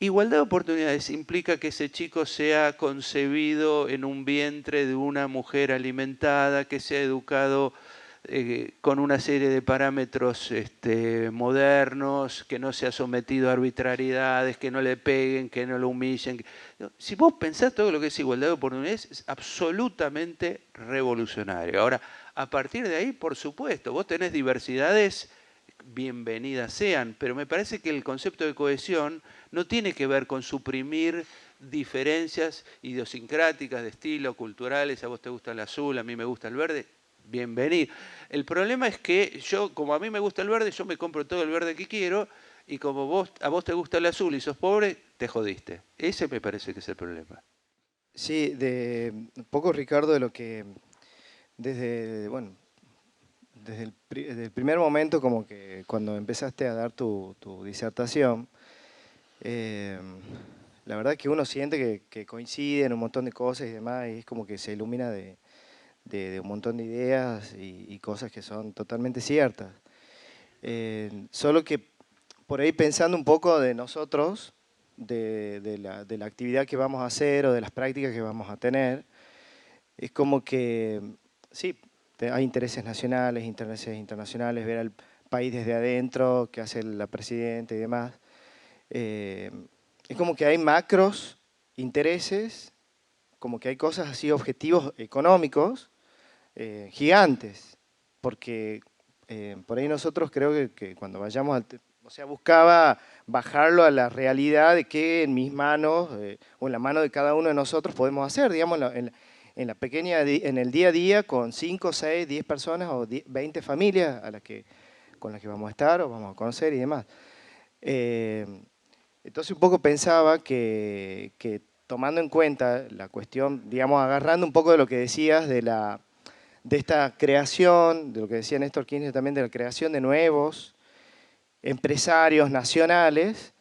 B: Igualdad de oportunidades implica que ese chico sea concebido en un vientre de una mujer alimentada, que sea educado con una serie de parámetros modernos, que no sea sometido a arbitrariedades, que no le peguen, que no lo humillen. Si vos pensás todo lo que es igualdad de oportunidades, es absolutamente revolucionario. Ahora, a partir de ahí, por supuesto, vos tenés diversidades, bienvenidas sean, pero me parece que el concepto de cohesión no tiene que ver con suprimir diferencias idiosincráticas de estilo, culturales. A vos te gusta el azul, a mí me gusta el verde, bienvenido. El problema es que yo, como a mí me gusta el verde, yo me compro todo el verde que quiero, y como a vos te gusta el azul y sos pobre, te jodiste. Ese me parece que es el problema.
I: Sí, un poco, Ricardo, de lo que bueno, desde el primer momento, como que cuando empezaste a dar tu disertación, la verdad que uno siente que coincide en un montón de cosas y demás, y es como que se ilumina de un montón de ideas y cosas que son totalmente ciertas. Solo que por ahí pensando un poco de nosotros, de la actividad que vamos a hacer o de las prácticas que vamos a tener, es como que, sí, hay intereses nacionales, intereses internacionales, ver al país desde adentro, qué hace la presidenta y demás. Es como que hay macros intereses, como que hay cosas así, objetivos económicos gigantes, porque por ahí nosotros creo que cuando vayamos o sea, buscaba bajarlo a la realidad de que en mis manos o en la mano de cada uno de nosotros podemos hacer, digamos, en la pequeña, en el día a día con 5, 6, 10 personas o 20 familias con las que vamos a estar o vamos a conocer y demás. Entonces un poco pensaba que tomando en cuenta la cuestión, digamos, agarrando un poco de lo que decías de esta creación, de lo que decía Néstor Kirchner también, de la creación de nuevos empresarios nacionales,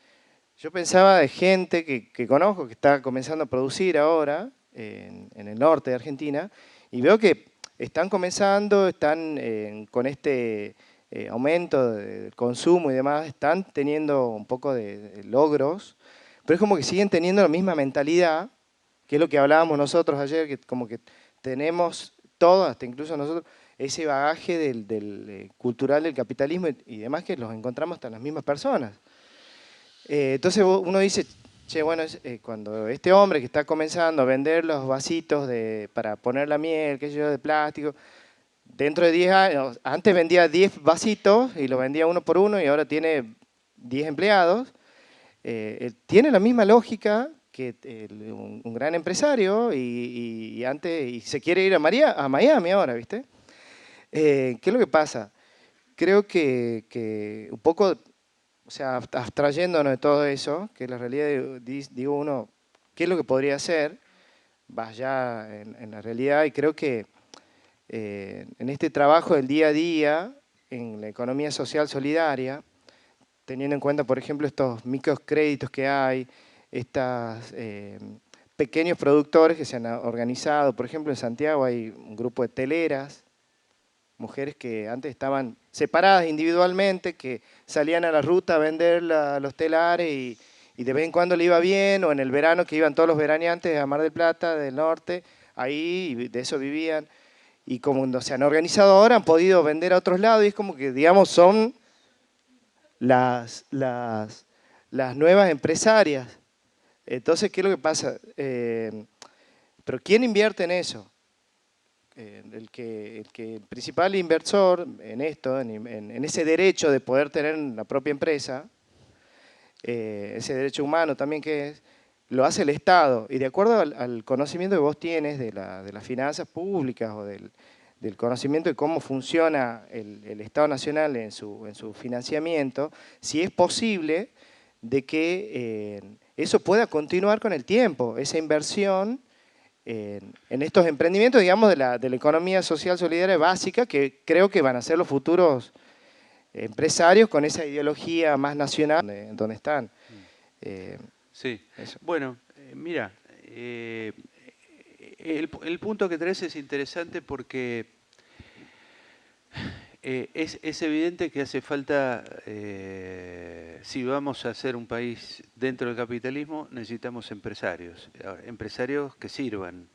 I: yo pensaba de gente que conozco, que está comenzando a producir ahora en el norte de Argentina, y veo que están comenzando, están con este aumento del consumo y demás, están teniendo un poco de logros, pero es como que siguen teniendo la misma mentalidad, que es lo que hablábamos nosotros ayer, que como que tenemos todos, hasta incluso nosotros, ese bagaje del cultural del capitalismo y demás que los encontramos hasta en las mismas personas. Entonces uno dice, che, bueno, cuando este hombre que está comenzando a vender los vasitos para poner la miel, qué sé yo, de plástico, dentro de 10 años, antes vendía 10 vasitos y los vendía uno por uno y ahora tiene 10 empleados, tiene la misma lógica que un gran empresario y se quiere ir a Miami ahora, ¿viste? ¿Qué es lo que pasa? Creo que un poco, o sea, abstrayéndonos de todo eso, que la realidad, digo uno, ¿qué es lo que podría hacer? Vas ya en la realidad y creo que en este trabajo del día a día, en la economía social solidaria, teniendo en cuenta, por ejemplo, estos microcréditos que hay, estos pequeños productores que se han organizado. Por ejemplo, en Santiago hay un grupo de teleras, mujeres que antes estaban separadas individualmente, que salían a la ruta a vender los telares y de vez en cuando le iba bien, o en el verano que iban todos los veraneantes a Mar del Plata, del norte, ahí y de eso vivían. Y como se han organizado ahora, han podido vender a otros lados y es como que, digamos, son las nuevas empresarias. Entonces, ¿qué es lo que pasa? Pero ¿quién invierte en eso? El principal inversor en esto, en ese derecho de poder tener la propia empresa, ese derecho humano también que es, lo hace el Estado. Y de acuerdo al conocimiento que vos tienes de las finanzas públicas o del conocimiento de cómo funciona el Estado Nacional en su financiamiento, si es posible de que eso pueda continuar con el tiempo, esa inversión en estos emprendimientos, digamos, de la economía social solidaria básica, que creo que van a ser los futuros empresarios con esa ideología más nacional donde están.
B: Sí,
I: eso.
B: Bueno, mira, el punto que traes es interesante porque es evidente que hace falta, si vamos a ser un país dentro del capitalismo, necesitamos empresarios, empresarios que sirvan.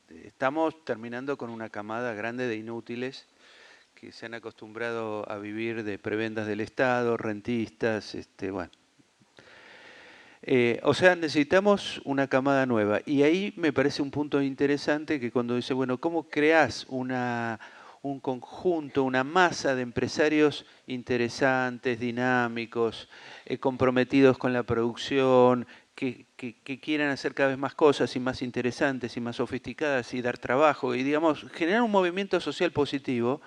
B: Estamos terminando con una camada grande de inútiles que se han acostumbrado a vivir de prebendas del Estado, rentistas, bueno. O sea, necesitamos una camada nueva. Y ahí me parece un punto interesante que cuando dice, bueno, ¿cómo creás un conjunto, una masa de empresarios interesantes, dinámicos, comprometidos con la producción, que quieran hacer cada vez más cosas y más interesantes y más sofisticadas y dar trabajo y, digamos, generar un movimiento social positivo?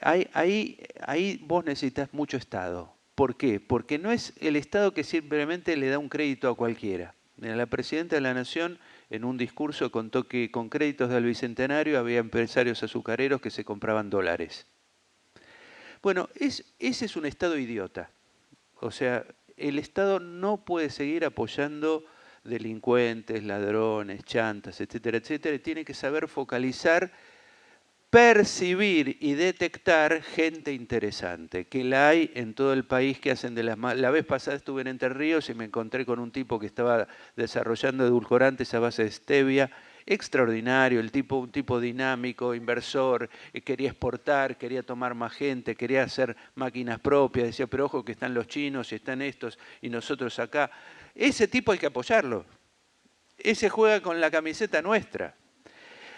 B: Ahí vos necesitas mucho Estado. ¿Por qué? Porque no es el Estado que simplemente le da un crédito a cualquiera. La Presidenta de la Nación en un discurso contó que con créditos del Bicentenario había empresarios azucareros que se compraban dólares. Bueno, ese es un Estado idiota. O sea, el Estado no puede seguir apoyando delincuentes, ladrones, chantas, etcétera, etcétera. Tiene que saber focalizar, percibir y detectar gente interesante, que la hay en todo el país, que hacen de las... La vez pasada estuve en Entre Ríos y me encontré con un tipo que estaba desarrollando edulcorantes a base de stevia, extraordinario, un tipo dinámico, inversor, quería exportar, quería tomar más gente, quería hacer máquinas propias, decía, pero ojo que están los chinos y están estos y nosotros acá. Ese tipo hay que apoyarlo, ese juega con la camiseta nuestra.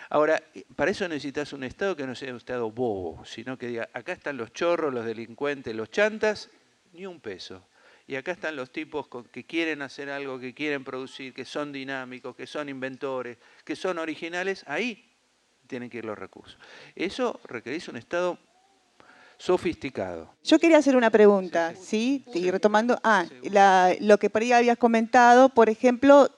B: Ahora, para eso necesitas un Estado que no sea un Estado bobo, sino que diga, acá están los chorros, los delincuentes, los chantas, ni un peso. Y acá están los tipos que quieren hacer algo, que quieren producir, que son dinámicos, que son inventores, que son originales, ahí tienen que ir los recursos. Eso requiere un Estado sofisticado.
J: Yo quería hacer una pregunta, ¿sí? Y retomando, lo que por ahí habías comentado, por ejemplo,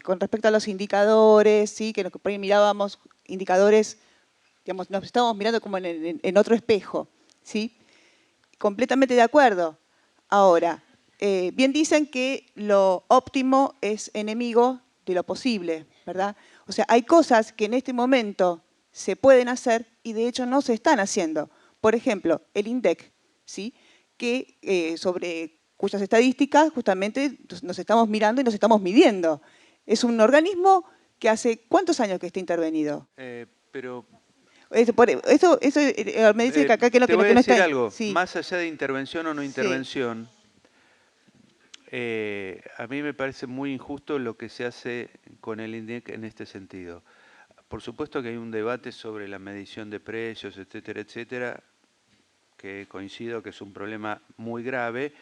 J: con respecto a los indicadores, ¿sí? Que por ahí mirábamos indicadores, digamos, nos estábamos mirando como en otro espejo, ¿sí? Completamente de acuerdo. Ahora, bien dicen que lo óptimo es enemigo de lo posible, ¿verdad? O sea, hay cosas que en este momento se pueden hacer y de hecho no se están haciendo. Por ejemplo, el INDEC, ¿sí? Que, sobre cuyas estadísticas justamente nos estamos mirando y nos estamos midiendo. Es un organismo que hace ¿cuántos años que está intervenido?
B: Pero
J: Eso me dice que acá que no,
B: te voy a decir algo,
J: sí.
B: Más allá de intervención o no intervención, a mí me parece muy injusto lo que se hace con el INDEC en este sentido. Por supuesto que hay un debate sobre la medición de precios, etcétera, etcétera, que coincido que es un problema muy grave,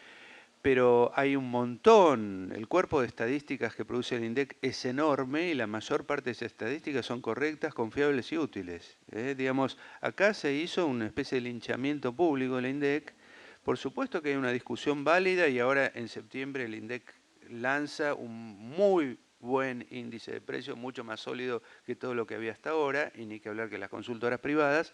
B: pero hay un montón. El cuerpo de estadísticas que produce el INDEC es enorme y la mayor parte de esas estadísticas son correctas, confiables y útiles. Digamos, acá se hizo una especie de linchamiento público del INDEC. Por supuesto que hay una discusión válida y ahora en septiembre el INDEC lanza un muy buen índice de precios, mucho más sólido que todo lo que había hasta ahora, y ni que hablar que las consultoras privadas,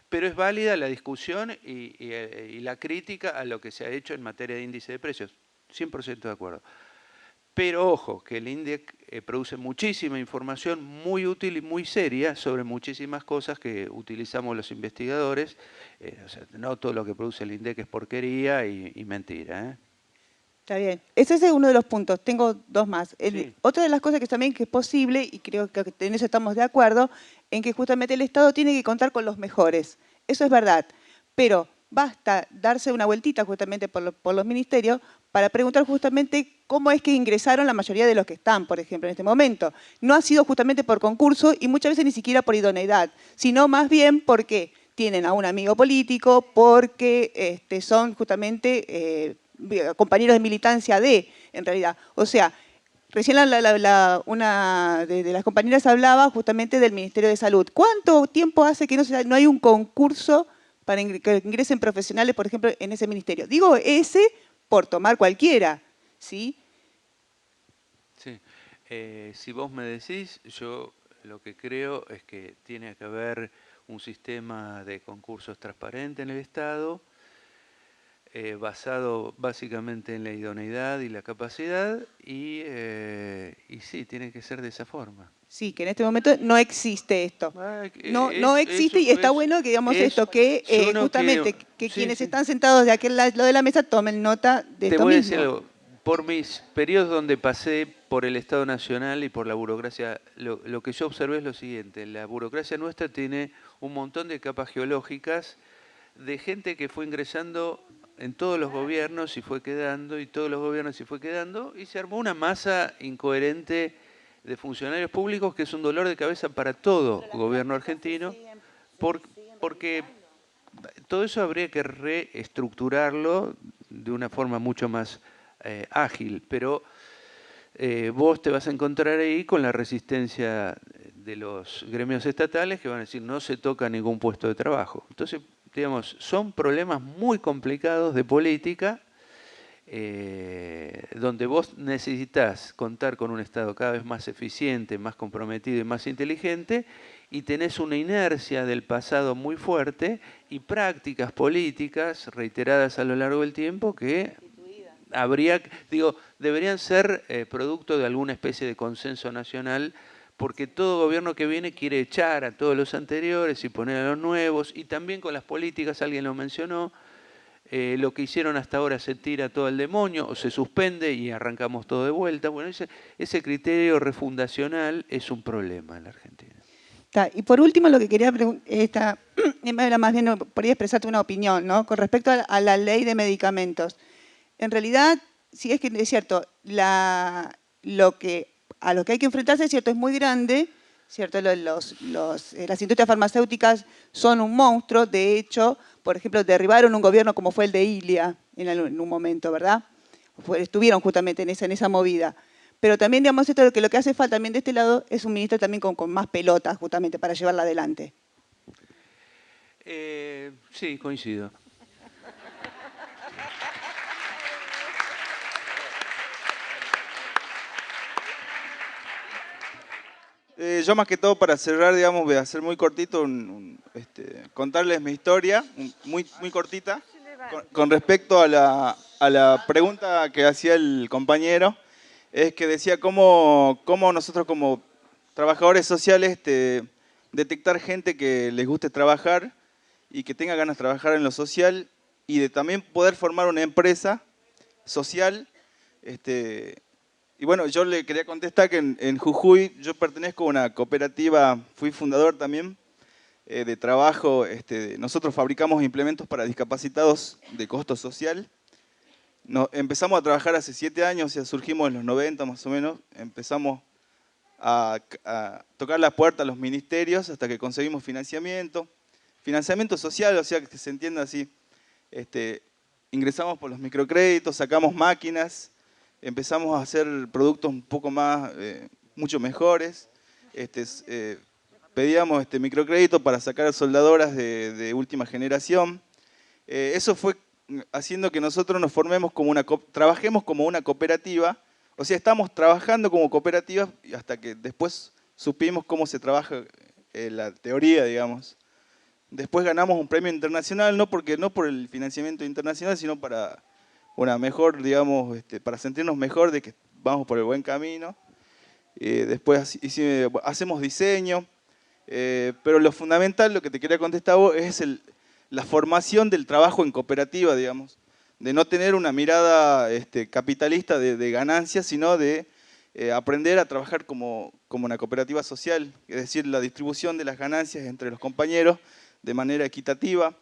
B: pero es válida la discusión y la crítica a lo que se ha hecho en materia de índice de precios. 100% de acuerdo. Pero ojo, que el INDEC produce muchísima información muy útil y muy seria sobre muchísimas cosas que utilizamos los investigadores. O sea, no todo lo que produce el INDEC es porquería y mentira, ¿eh?
J: Está bien. Ese es uno de los puntos. Tengo dos más.
B: Sí.
J: Otra de las cosas que también que es posible, y creo que en eso estamos de acuerdo, en que justamente el Estado tiene que contar con los mejores. Eso es verdad. Pero basta darse una vueltita justamente por los ministerios para preguntar justamente cómo es que ingresaron la mayoría de los que están, por ejemplo, en este momento. No ha sido justamente por concurso y muchas veces ni siquiera por idoneidad, sino más bien porque tienen a un amigo político, porque son justamente compañeros de militancia en realidad. O sea, recién una de las compañeras hablaba justamente del Ministerio de Salud. ¿Cuánto tiempo hace que no hay un concurso para que ingresen profesionales, por ejemplo, en ese ministerio? Digo ese por tomar cualquiera, ¿sí?
B: Sí. Si vos me decís, yo lo que creo es que tiene que haber un sistema de concursos transparente en el Estado, basado básicamente en la idoneidad y la capacidad, y sí, tiene que ser de esa forma.
J: Sí, que en este momento no existe esto. No existe y está bueno que digamos esto, que justamente que quienes están sentados de aquel lado de la mesa tomen nota de esto mismo. Te
B: voy a decir algo. Por mis periodos donde pasé por el Estado Nacional y por la burocracia, lo que yo observé es lo siguiente. La burocracia nuestra tiene un montón de capas geológicas de gente que fue ingresando en todos los gobiernos y fue quedando, y todos los gobiernos y fue quedando, y se armó una masa incoherente de funcionarios públicos que es un dolor de cabeza para todo gobierno argentino, porque todo eso habría que reestructurarlo de una forma mucho más ágil, pero vos te vas a encontrar ahí con la resistencia de los gremios estatales que van a decir no se toca ningún puesto de trabajo. Entonces, digamos, son problemas muy complicados de política, donde vos necesitas contar con un Estado cada vez más eficiente, más comprometido y más inteligente, y tenés una inercia del pasado muy fuerte y prácticas políticas reiteradas a lo largo del tiempo que deberían ser producto de alguna especie de consenso nacional, porque todo gobierno que viene quiere echar a todos los anteriores y poner a los nuevos, y también con las políticas, alguien lo mencionó, lo que hicieron hasta ahora se tira todo al demonio o se suspende y arrancamos todo de vuelta. Bueno, ese criterio refundacional es un problema en la Argentina.
J: Y por último, lo que quería preguntar, más bien podría expresarte una opinión, ¿no? Con respecto a la ley de medicamentos. En realidad, sí es que es cierto, a lo que hay que enfrentarse, es cierto, es muy grande, ¿cierto? Las industrias farmacéuticas son un monstruo. De hecho, por ejemplo, derribaron un gobierno como fue el de Ilia en un momento, ¿verdad? Estuvieron justamente en esa movida. Pero también, digamos, lo que hace falta también de este lado es un ministro también con más pelotas, justamente, para llevarla adelante.
B: Sí, coincido.
D: Yo más que todo para cerrar, digamos, voy a hacer muy cortito, contarles mi historia, muy cortita, con respecto a la pregunta que hacía el compañero, es que decía cómo nosotros como trabajadores sociales detectar gente que les guste trabajar y que tenga ganas de trabajar en lo social, y de también poder formar una empresa social. Y bueno, yo le quería contestar que en Jujuy yo pertenezco a una cooperativa, fui fundador también de trabajo. Nosotros fabricamos implementos para discapacitados de costo social. Empezamos a trabajar hace 7 años, ya surgimos en los 90 más o menos. Empezamos a tocar la puerta a los ministerios hasta que conseguimos financiamiento. Financiamiento social, o sea, que se entienda así. Ingresamos por los microcréditos, sacamos máquinas, empezamos a hacer productos un poco más, mucho mejores. Pedíamos microcrédito para sacar soldadoras de última generación. Eso fue haciendo que nosotros nos formemos trabajemos como una cooperativa, O sea, estamos trabajando como cooperativas y hasta que después supimos cómo se trabaja la teoría, digamos. Después ganamos un premio internacional, no por el financiamiento internacional, sino para una mejor, digamos, para sentirnos mejor de que vamos por el buen camino. Después hacemos diseño, pero lo fundamental, lo que te quería contestar vos, es la formación del trabajo en cooperativa, digamos. De no tener una mirada capitalista de ganancias, sino de aprender a trabajar como una cooperativa social, es decir, la distribución de las ganancias entre los compañeros de manera equitativa,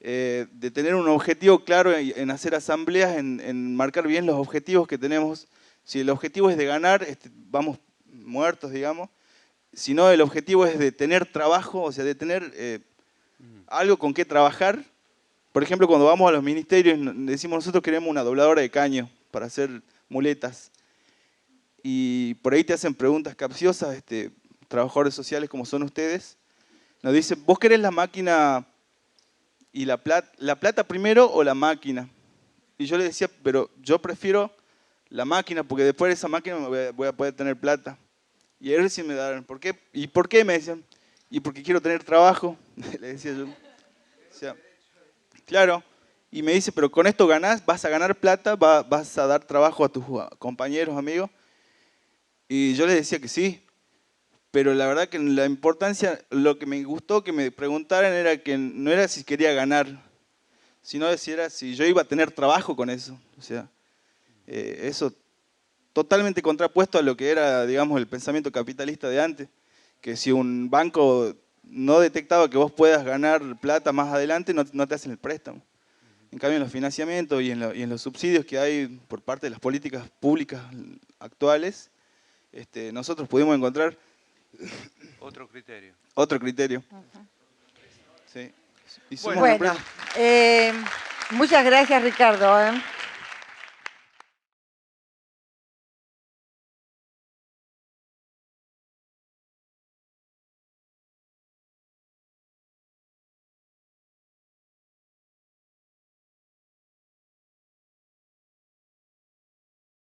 D: de tener un objetivo claro en hacer asambleas, en marcar bien los objetivos que tenemos. Si el objetivo es de ganar, vamos muertos, digamos. Si no, el objetivo es de tener trabajo, o sea, de tener algo con qué trabajar. Por ejemplo, cuando vamos a los ministerios, decimos nosotros queremos una dobladora de caño para hacer muletas. Y por ahí te hacen preguntas capciosas, trabajadores sociales como son ustedes. Nos dicen, ¿vos querés la máquina y la plata primero o la máquina? Y yo le decía, pero yo prefiero la máquina porque después de esa máquina voy a poder tener plata. Y ellos sí me daban, ¿por qué? ¿Y por qué? Me decían, y porque quiero tener trabajo, le decía yo. O sea, claro, y me dice, pero con esto ganás, vas a ganar plata, vas a dar trabajo a tus compañeros, amigos. Y yo les decía que sí, pero la verdad que la importancia, lo que me gustó que me preguntaran era que no era si quería ganar, sino si yo iba a tener trabajo con eso. O sea, eso totalmente contrapuesto a lo que era, digamos, el pensamiento capitalista de antes, que si un banco no detectaba que vos puedas ganar plata más adelante, no te hacen el préstamo. En cambio, en los financiamientos y en los subsidios que hay por parte de las políticas públicas actuales, nosotros pudimos encontrar
B: otro criterio.
D: Otro criterio. Sí.
A: Bueno, muchas gracias, Ricardo.